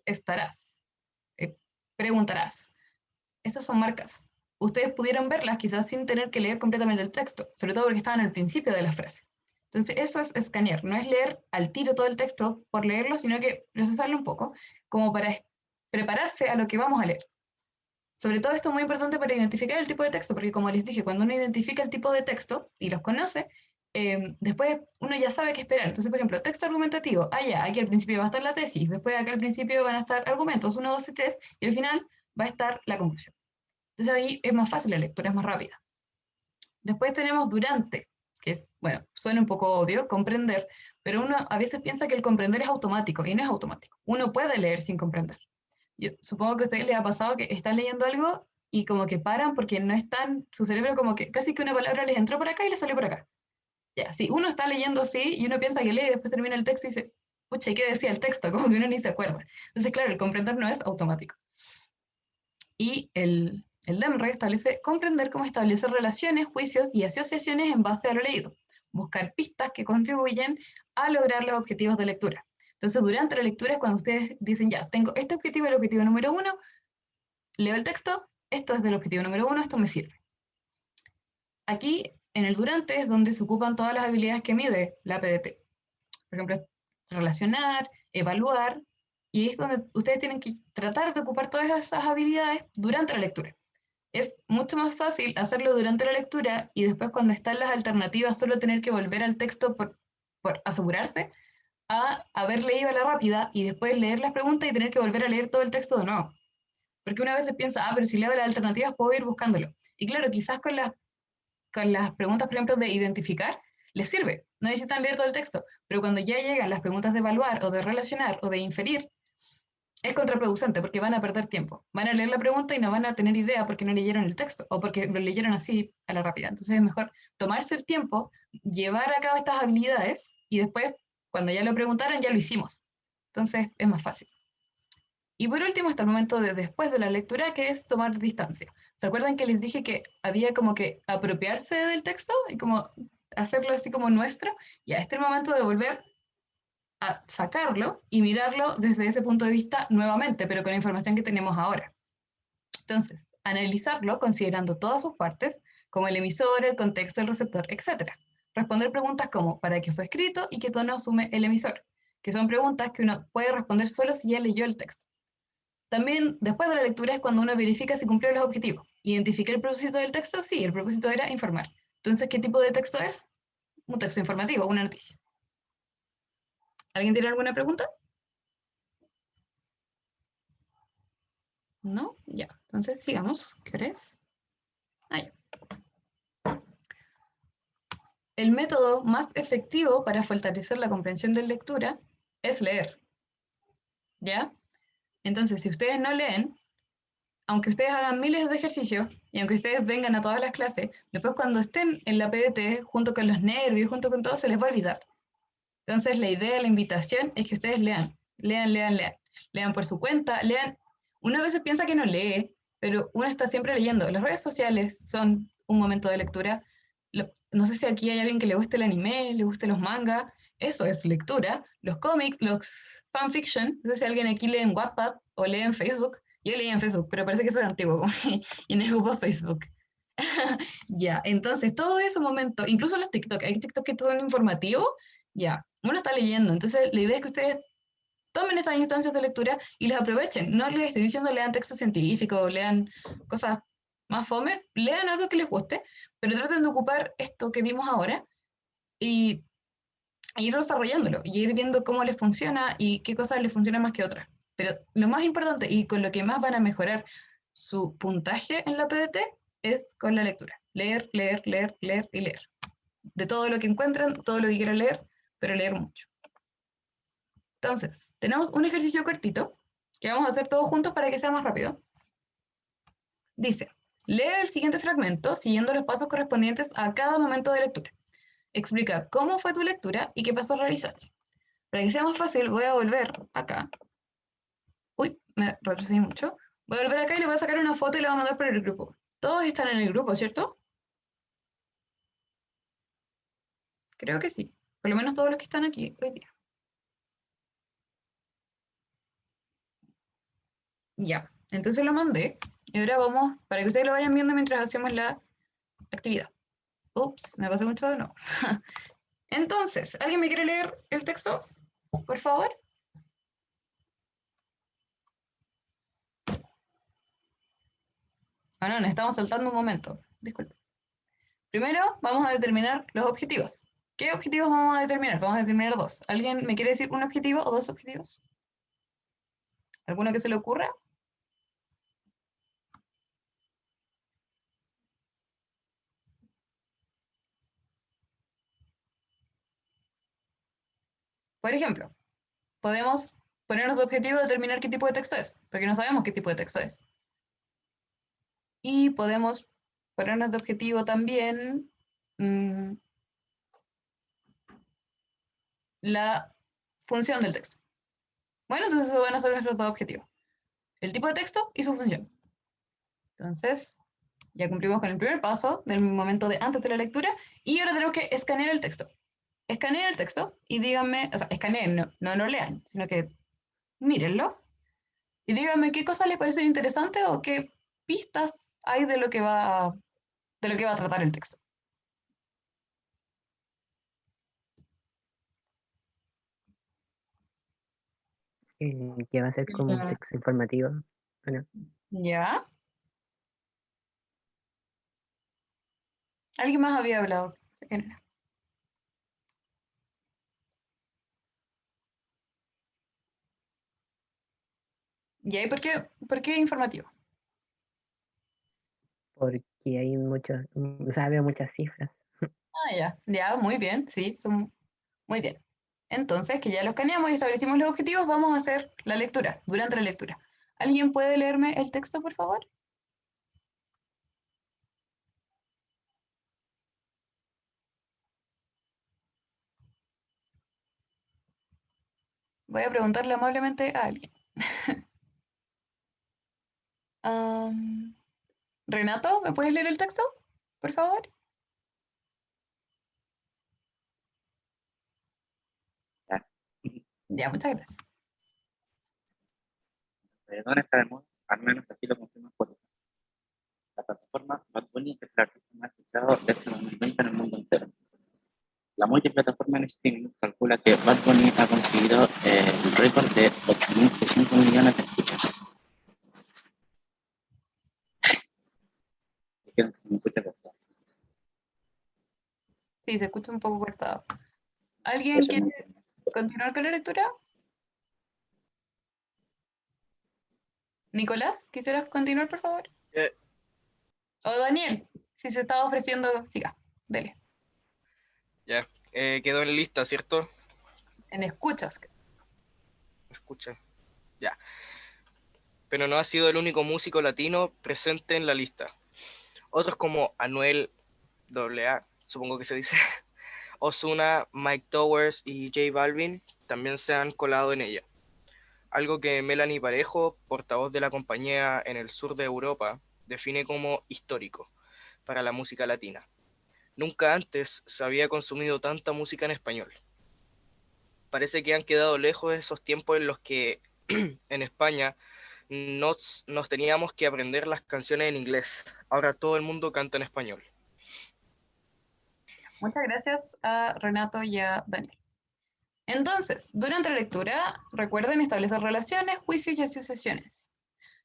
Estarás, preguntarás. Estas son marcas. Ustedes pudieron verlas quizás sin tener que leer completamente el texto, sobre todo porque estaban al principio de la frase. Entonces, eso es escanear, no es leer al tiro todo el texto por leerlo, sino que procesarlo un poco, como para prepararse a lo que vamos a leer. Sobre todo esto es muy importante para identificar el tipo de texto, porque como les dije, cuando uno identifica el tipo de texto y los conoce, después uno ya sabe qué esperar. Entonces, por ejemplo, texto argumentativo. Ya, aquí al principio va a estar la tesis, después acá al principio van a estar argumentos, 1, 2 y 3, y al final va a estar la conclusión. Entonces ahí es más fácil, la lectura es más rápida. Después tenemos durante, que es, bueno, suena un poco obvio, comprender, pero uno a veces piensa que el comprender es automático, y no es automático. Uno puede leer sin comprender. Yo supongo que a ustedes les ha pasado que están leyendo algo y como que paran porque no están, su cerebro como que casi que una palabra les entró por acá y les salió por acá. Ya, si uno está leyendo así y uno piensa que lee y después termina el texto y dice, pucha, ¿y qué decía el texto? Como que uno ni se acuerda. Entonces, claro, el comprender no es automático. Y el DEMRE establece comprender cómo establecer relaciones, juicios y asociaciones en base a lo leído. Buscar pistas que contribuyen a lograr los objetivos de lectura. Entonces, durante la lectura es cuando ustedes dicen, ya, tengo este objetivo, el objetivo número 1, leo el texto, esto es del objetivo número 1, esto me sirve. Aquí, en el durante, es donde se ocupan todas las habilidades que mide la PDT. Por ejemplo, relacionar, evaluar, y es donde ustedes tienen que tratar de ocupar todas esas habilidades durante la lectura. Es mucho más fácil hacerlo durante la lectura y después cuando están las alternativas solo tener que volver al texto por asegurarse a haber leído a la rápida y después leer las preguntas y tener que volver a leer todo el texto de nuevo. Porque una vez piensa, pero si leo las alternativas puedo ir buscándolo. Y claro, quizás con las preguntas, por ejemplo, de identificar, les sirve. No necesitan leer todo el texto. Pero cuando ya llegan las preguntas de evaluar o de relacionar o de inferir, es contraproducente porque van a perder tiempo. Van a leer la pregunta y no van a tener idea porque no leyeron el texto o porque lo leyeron así a la rápida. Entonces es mejor tomarse el tiempo, llevar a cabo estas habilidades y después, cuando ya lo preguntaron, ya lo hicimos. Entonces es más fácil. Y por último está el momento de después de la lectura, que es tomar distancia. ¿Se acuerdan que les dije que había como que apropiarse del texto y como hacerlo así como nuestro? Ya, este es el momento de volver a sacarlo y mirarlo desde ese punto de vista nuevamente, pero con la información que tenemos ahora. Entonces, analizarlo considerando todas sus partes, como el emisor, el contexto, el receptor, etc. Responder preguntas como ¿para qué fue escrito? Y qué tono asume el emisor, que son preguntas que uno puede responder solo si ya leyó el texto. También, después de la lectura, es cuando uno verifica si cumplió los objetivos. ¿Identifica el propósito del texto? Sí, el propósito era informar. Entonces, ¿qué tipo de texto es? Un texto informativo, una noticia. ¿Alguien tiene alguna pregunta? ¿No? Ya. Entonces, sigamos. ¿Qué hora es? Ya. El método más efectivo para fortalecer la comprensión de lectura es leer. ¿Ya? Entonces, si ustedes no leen, aunque ustedes hagan miles de ejercicios y aunque ustedes vengan a todas las clases, después cuando estén en la PDT, junto con los nervios, junto con todo, se les va a olvidar. Entonces la idea, la invitación es que ustedes lean, lean, lean, lean. Lean por su cuenta, lean. Una vez piensa que no lee, pero uno está siempre leyendo. Las redes sociales son un momento de lectura. No sé si aquí hay alguien que le guste el anime, le guste los mangas. Eso es lectura. Los cómics, los fanfiction. No sé si alguien aquí lee en Wattpad o lee en Facebook. Yo leí en Facebook, pero parece que eso es antiguo, como y no ocupo Facebook. Ya, entonces todo ese momento, incluso los TikTok, hay TikTok que son informativos, ya, uno está leyendo, entonces la idea es que ustedes tomen estas instancias de lectura y las aprovechen. No les estoy diciendo lean textos científicos, lean cosas más fome, lean algo que les guste, pero traten de ocupar esto que vimos ahora y ir desarrollándolo y ir viendo cómo les funciona y qué cosas les funcionan más que otras. Pero lo más importante y con lo que más van a mejorar su puntaje en la PDT es con la lectura. Leer, leer, leer, leer y leer. De todo lo que encuentran, todo lo que quieran leer, pero leer mucho. Entonces, tenemos un ejercicio cortito que vamos a hacer todos juntos para que sea más rápido. Dice, lee el siguiente fragmento siguiendo los pasos correspondientes a cada momento de lectura. Explica cómo fue tu lectura y qué pasos realizaste. Para que sea más fácil, voy a volver acá. Uy, me retrocedí mucho. Voy a volver acá y le voy a sacar una foto y la voy a mandar por el grupo. Todos están en el grupo, ¿cierto? Creo que sí. Por lo menos todos los que están aquí hoy día. Ya, entonces lo mandé. Y ahora vamos, para que ustedes lo vayan viendo mientras hacemos la actividad. Ups, me pasé mucho de nuevo. Entonces, ¿alguien me quiere leer el texto? Por favor. Ah, no, nos estamos saltando un momento. Disculpe. Primero, vamos a determinar los objetivos. ¿Qué objetivos vamos a determinar? Vamos a determinar 2. ¿Alguien me quiere decir un objetivo o 2 objetivos? ¿Alguno que se le ocurra? Por ejemplo, podemos ponernos de objetivo determinar qué tipo de texto es, porque no sabemos qué tipo de texto es. Y podemos ponernos de objetivo también la función del texto. Bueno, entonces esos van a ser nuestros 2 objetivos. El tipo de texto y su función. Entonces, ya cumplimos con el primer paso del momento de antes de la lectura y ahora tenemos que escanear el texto. Escaneen el texto y díganme, o sea, escaneen, no lo lean, sino que mírenlo y díganme qué cosas les parecen interesantes o qué pistas hay de lo que va a tratar el texto. Que va a ser como un texto informativo. Bueno, ¿Ya? ¿Alguien más había hablado? Sé que no era. ¿Ya? ¿Y por qué informativo? porque hay muchos, o sea, veo muchas cifras. Ah, ya, muy bien, sí, son muy bien. Entonces, que ya lo escaneamos y establecimos los objetivos, vamos a hacer la lectura, durante la lectura. ¿Alguien puede leerme el texto, por favor? Voy a preguntarle amablemente a alguien. Am, Renato, ¿me puedes leer el texto, por favor? Ya. Ya, muchas gracias. No estaremos, al menos así lo confirma Spotify. La plataforma Bad Bunny es el artista más escuchado de este 2020 en el mundo entero. La multiplataforma en streaming calcula que Bad Bunny ha conseguido el récord de 8.5 millones de escuchas. Dijeron que se me escucha cortado. Sí, se escucha un poco cortado. ¿Alguien Eso es quiere muy continuar con la lectura? Nicolás, ¿quisieras continuar, por favor? O Daniel, si se estaba ofreciendo, siga, dele. Ya, quedó en lista, ¿cierto? En escuchas. Escucha, ya. Pero no ha sido el único músico latino presente en la lista. Otros como Anuel AA, supongo que se dice, Ozuna, Mike Towers y J Balvin también se han colado en ella. Algo que Melanie Parejo, portavoz de la compañía en el sur de Europa, define como histórico para la música latina. Nunca antes se había consumido tanta música en español. Parece que han quedado lejos esos tiempos en los que en España nos teníamos que aprender las canciones en inglés. Ahora todo el mundo canta en español. Muchas gracias a Renato y a Daniel. Entonces, durante la lectura, recuerden establecer relaciones, juicios y asociaciones.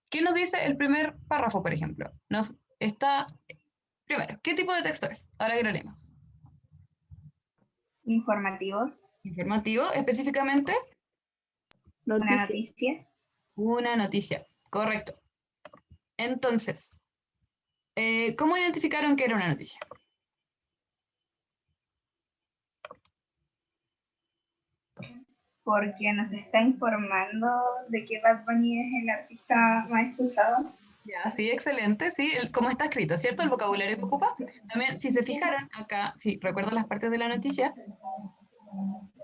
¿Qué nos dice el primer párrafo, por ejemplo? Nos está, primero, ¿qué tipo de texto es? Ahora que lo leemos. Informativo, Informativo, específicamente, una Noticia. noticia, una noticia. Correcto. Entonces, ¿cómo identificaron que era una noticia? porque nos está informando de que Bad Bunny es el artista más escuchado. Ya, sí, excelente, sí, cómo está escrito, ¿cierto? El vocabulario que ocupa. También, si se fijaron acá, si recuerdan las partes de la noticia.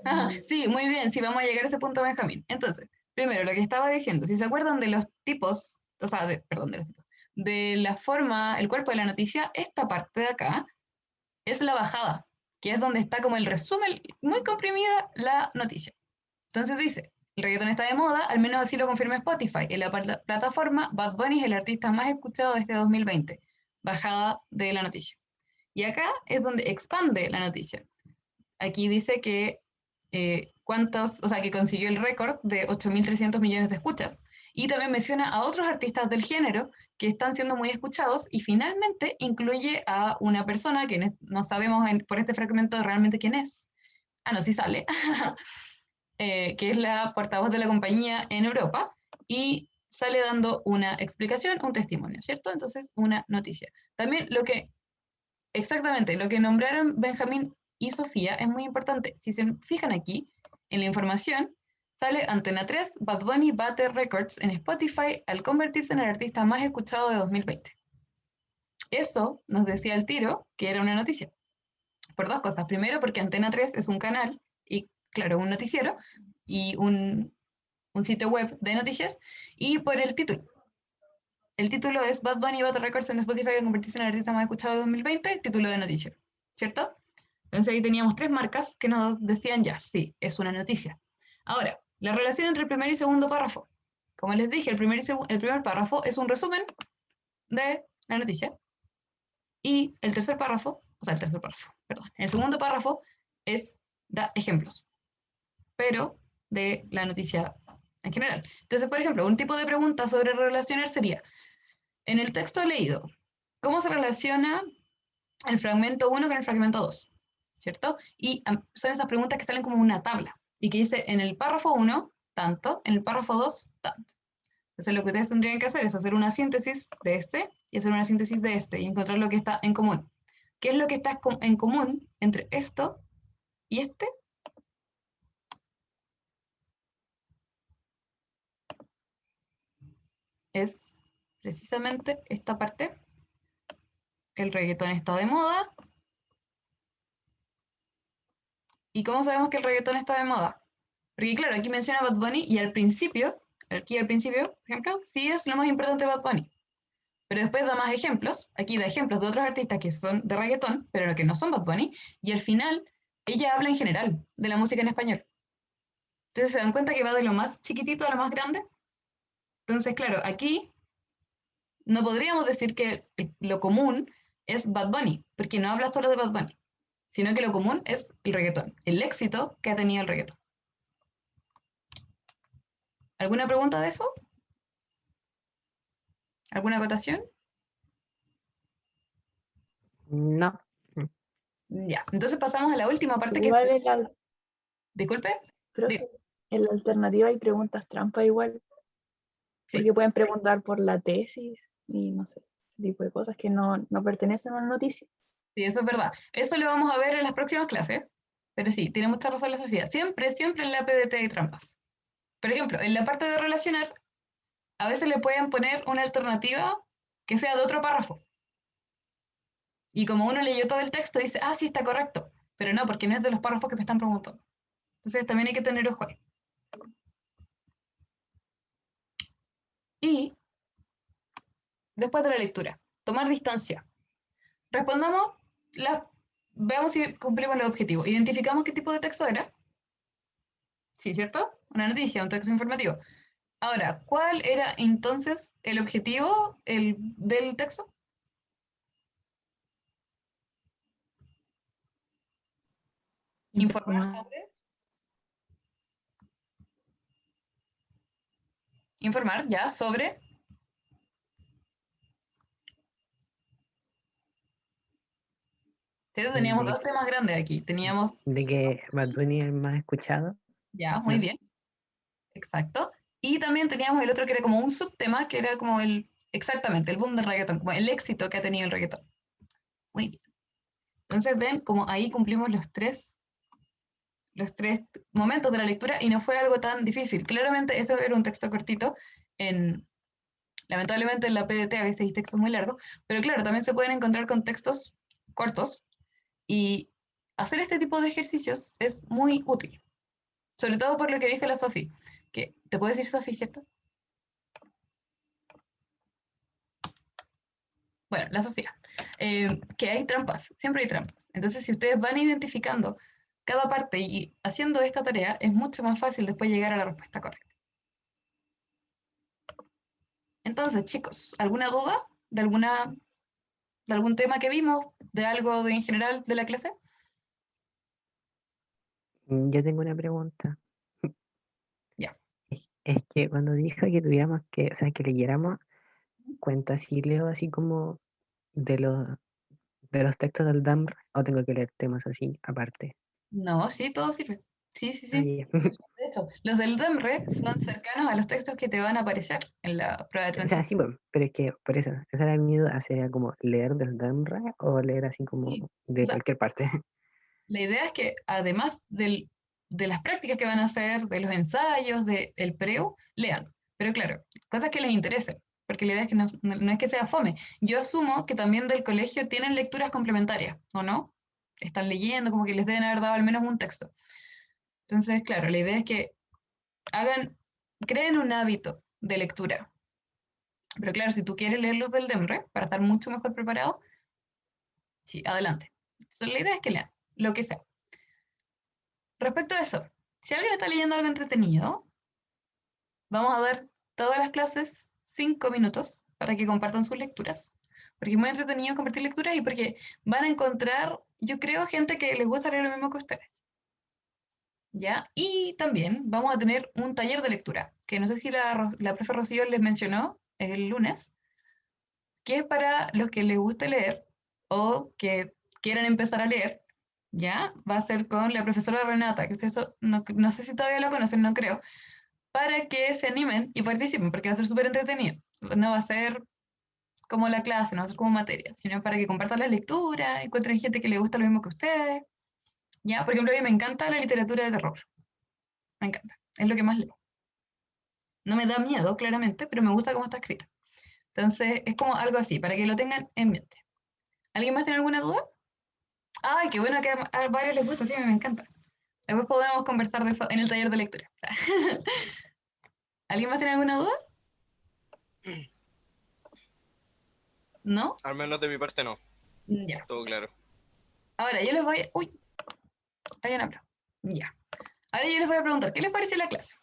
Ajá, sí, muy bien, sí, vamos a llegar a ese punto, Benjamín. Entonces, primero, lo que estaba diciendo, si se acuerdan de los tipos, o sea, perdón, de los tipos, de la forma, el cuerpo de la noticia, esta parte de acá es la bajada, que es donde está como el resumen, muy comprimida la noticia. Entonces dice, el reggaetón está de moda, al menos así lo confirma Spotify. En la plataforma, Bad Bunny es el artista más escuchado de este 2020. Bajada de la noticia. Y acá es donde expande la noticia. Aquí dice que que consiguió el récord de 8.300 millones de escuchas. Y también menciona a otros artistas del género que están siendo muy escuchados y finalmente incluye a una persona que no sabemos por este fragmento realmente quién es. Ah, no, sí sale, que es la portavoz de la compañía en Europa y sale dando una explicación, un testimonio, ¿cierto? Entonces, una noticia. También exactamente, lo que nombraron Benjamín y Sofía es muy importante. Si se fijan aquí, en la información, sale Antena 3, Bad Bunny bate records en Spotify al convertirse en el artista más escuchado de 2020. Eso nos decía el tiro que era una noticia. Por dos cosas. Primero, porque Antena 3 es un canal y, claro, un noticiero y un sitio web de noticias. Y por el título. El título es Bad Bunny bate records en Spotify al convertirse en el artista más escuchado de 2020, título de noticiero, ¿cierto? Entonces ahí teníamos 3 marcas que nos decían ya, sí, es una noticia. Ahora, la relación entre el primer y segundo párrafo. Como les dije, el primer párrafo es un resumen de la noticia. Y el tercer párrafo, perdón, el segundo párrafo da ejemplos, pero de la noticia en general. Entonces, por ejemplo, un tipo de pregunta sobre relacionar sería, en el texto leído, ¿cómo se relaciona el fragmento 1 con el fragmento 2? ¿Cierto? Y son esas preguntas que salen como una tabla y que dice en el párrafo 1, tanto, en el párrafo 2, tanto. Entonces lo que ustedes tendrían que hacer es hacer una síntesis de este y hacer una síntesis de este y encontrar lo que está en común. ¿Qué es lo que está en común entre esto y este? Es precisamente esta parte. El reggaetón está de moda. ¿Y cómo sabemos que el reggaetón está de moda? Porque claro, aquí menciona Bad Bunny y aquí al principio, por ejemplo, sí es lo más importante Bad Bunny. Pero después da más ejemplos, aquí da ejemplos de otros artistas que son de reggaetón, pero que no son Bad Bunny, y al final ella habla en general de la música en español. Entonces se dan cuenta que va de lo más chiquitito a lo más grande. Entonces, claro, aquí no podríamos decir que lo común es Bad Bunny, porque no habla solo de Bad Bunny, sino que lo común es el reggaetón, el éxito que ha tenido el reggaetón. ¿Alguna pregunta de eso? ¿Alguna acotación? No. Ya, entonces pasamos a la última parte que es... Igual en la, Disculpe. profe, en la alternativa hay preguntas trampa igual, Sí. porque pueden preguntar por la tesis y no sé, ese tipo de cosas que no pertenecen a una noticia. Sí, eso es verdad. Eso lo vamos a ver en las próximas clases. Pero sí, tiene mucha razón la Sofía. Siempre en la PDT hay trampas. Por ejemplo, en la parte de relacionar, a veces le pueden poner una alternativa que sea de otro párrafo. Y como uno leyó todo el texto, dice, ah, sí, está correcto. Pero no, porque no es de los párrafos que me están preguntando. Entonces también hay que tener ojo ahí. Y después de la lectura, tomar distancia. Respondamos, veamos si cumplimos los objetivos. Identificamos qué tipo de texto era. Sí, ¿cierto? Una noticia, un texto informativo. Ahora, ¿cuál era entonces el objetivo del texto? Informar sobre. Informar ya sobre. ¿Cierto? Teníamos dos temas grandes aquí. Teníamos. De que Bad Bunny es el más escuchado. Ya, muy bien. Exacto. Y también teníamos el otro que era como un subtema, que era como exactamente, el boom del reggaetón, como el éxito que ha tenido el reggaetón. Muy bien. Entonces ven como ahí cumplimos los tres momentos de la lectura y no fue algo tan difícil. Claramente eso era un texto cortito. Lamentablemente en la PDT a veces hay textos muy largos, pero claro, también se pueden encontrar con textos cortos y hacer este tipo de ejercicios es muy útil. Sobre todo por lo que dijo la Sofi, que te puedo decir Sofi, ¿cierto? Bueno, la Sofía, que hay trampas, siempre hay trampas. Entonces, si ustedes van identificando cada parte y haciendo esta tarea, es mucho más fácil después llegar a la respuesta correcta. Entonces, chicos, ¿alguna duda de algún tema que vimos, de algo en general de la clase? Yo tengo una pregunta. Ya. Es que cuando dijo que tuviéramos que, o sea, que leyéramos, cuenta si leo así como de los textos del DAMR o tengo que leer temas así aparte. No, sí, todo sirve. Sí, sí, Ah, sí. ya. De hecho, los del DEMRE son cercanos a los textos que te van a aparecer en la prueba de O sea, transición. sí, pues, pero es que por eso, ese era el miedo, hacia como leer del DAMR o leer así como Sí. O de sea, cualquier parte. la idea es que además de las prácticas que van a hacer, de los ensayos, del preu, lean. Pero claro, cosas que les interesen, porque la idea es que no es que sea fome. Yo asumo que también del colegio tienen lecturas complementarias, ¿o no? Están leyendo, como que les deben haber dado al menos un texto. Entonces, claro, la idea es que creen un hábito de lectura. Pero claro, si tú quieres leer los del DEMRE para estar mucho mejor preparado, sí, adelante. Entonces, la idea es que lean, lo que sea. Respecto a eso, si alguien está leyendo algo entretenido, vamos a dar todas las clases 5 minutos para que compartan sus lecturas. Porque es muy entretenido compartir lecturas y porque van a encontrar, yo creo, gente que les gusta leer lo mismo que ustedes. ¿Ya? Y también vamos a tener un taller de lectura, que no sé si la profe Rocío les mencionó el lunes, que es para los que les guste leer o que quieran empezar a leer, ¿ya? Va a ser con la profesora Renata, que ustedes no sé si todavía lo conocen, no creo, para que se animen y participen, porque va a ser súper entretenido. No va a ser como la clase, no va a ser como materia, sino para que compartan la lectura, encuentren gente que le gusta lo mismo que ustedes, ¿ya? Por ejemplo, a mí me encanta la literatura de terror, me encanta, es lo que más leo. No me da miedo, claramente, pero me gusta cómo está escrita. Entonces, es como algo así, para que lo tengan en mente. ¿Alguien más tiene alguna duda? Ay, qué bueno que a varios les gusta, sí, me encanta. Después podemos conversar de eso en el taller de lectura. ¿Alguien más tiene alguna duda? ¿No? Al menos de mi parte no, Ya. todo claro. Ahora yo les voy a... Uy, alguien habló. Ya. Ahora yo les voy a preguntar, ¿qué les pareció la clase?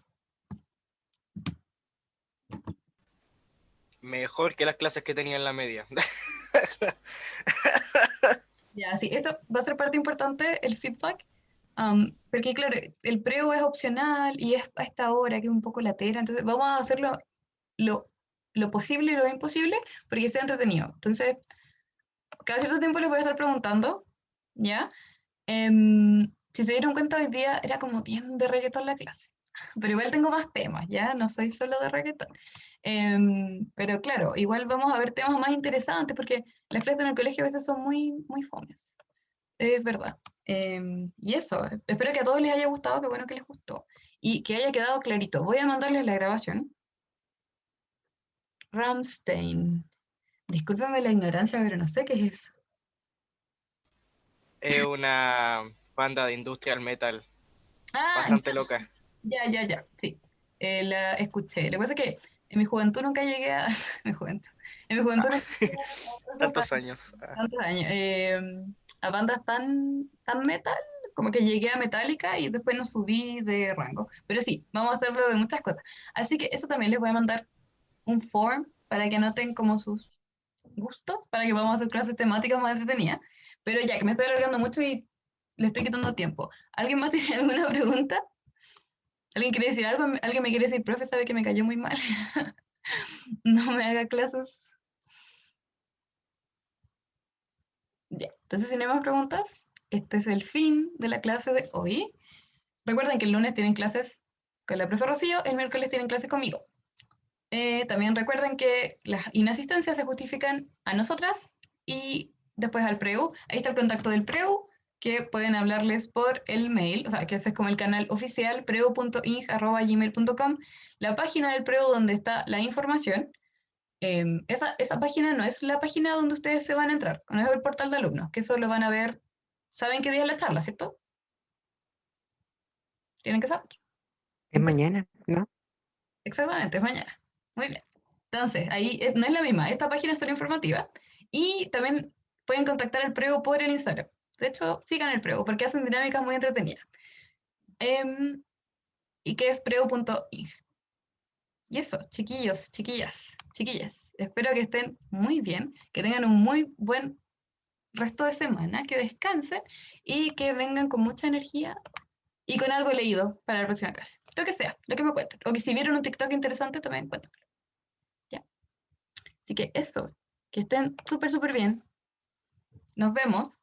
Mejor que las clases que tenía en la media. Ya, sí, esto va a ser parte importante, el feedback, porque claro, el preo es opcional y es a esta hora que es un poco latera, entonces vamos a hacerlo lo, lo posible y lo imposible porque sea entretenido. Entonces, cada cierto tiempo les voy a estar preguntando, ¿ya? Si se dieron cuenta, hoy día era como bien de reggaetón la clase, pero igual tengo más temas, ¿ya? No soy solo de reggaetón. Pero claro, igual vamos a ver temas más interesantes porque las clases en el colegio a veces son muy, muy fomes, es verdad. Y eso, espero que a todos les haya gustado, qué bueno que les gustó y que haya quedado clarito. Voy a mandarles la grabación. Rammstein. Discúlpame la ignorancia, pero no sé qué es eso. Es una banda de industrial metal Ah, bastante loca. ya, sí. La escuché. Lo que pasa es que en mi juventud nunca llegué a... mi juventud. En mi juventud Ah, nunca llegué a cosas tantos años. tantos años. A bandas tan metal, como que llegué a Metallica y después no subí de rango. Pero sí, vamos a hacerlo de muchas cosas. Así que eso también les voy a mandar un form para que anoten como sus gustos, para que podamos hacer clases temáticas más entretenidas. Pero ya que me estoy alargando mucho y le estoy quitando tiempo. ¿Alguien más tiene alguna pregunta? ¿Alguien quiere decir algo? ¿Alguien me quiere decir, profe, sabe que me cayó muy mal? No me haga clases. Ya, entonces si no hay más preguntas, este es el fin de la clase de hoy. Recuerden que el lunes tienen clases con la profe Rocío, el miércoles tienen clases conmigo. También recuerden que las inasistencias se justifican a nosotras y después al PREU. Ahí está el contacto del PREU, que pueden hablarles por el mail, o sea, que ese es como el canal oficial, preu.ing@gmail.com, la página del PREU donde está la información. Esa página no es la página donde ustedes se van a entrar, no es el portal de alumnos, que eso lo van a ver, ¿saben qué día es la charla, cierto? Tienen que saber. Es mañana, ¿no? Exactamente, es mañana. Muy bien. Entonces, ahí no es la misma. Esta página es solo informativa. Y también pueden contactar al Prego por el Instagram. De hecho, sigan el Prego porque hacen dinámicas muy entretenidas. Y que es prego.ing. Y eso, chiquillos, chiquillas, chiquillas. Espero que estén muy bien, que tengan un muy buen resto de semana, que descansen y que vengan con mucha energía y con algo leído para la próxima clase. Lo que sea, lo que me cuenten. O que si vieron un TikTok interesante, también cuéntenmelo. ¿Ya? Así que eso, que estén súper, súper bien. Nos vemos.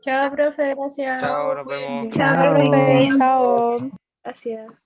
Chao, profe, gracias. Chao, nos vemos. Chao, Chao. profe. Chao. Gracias.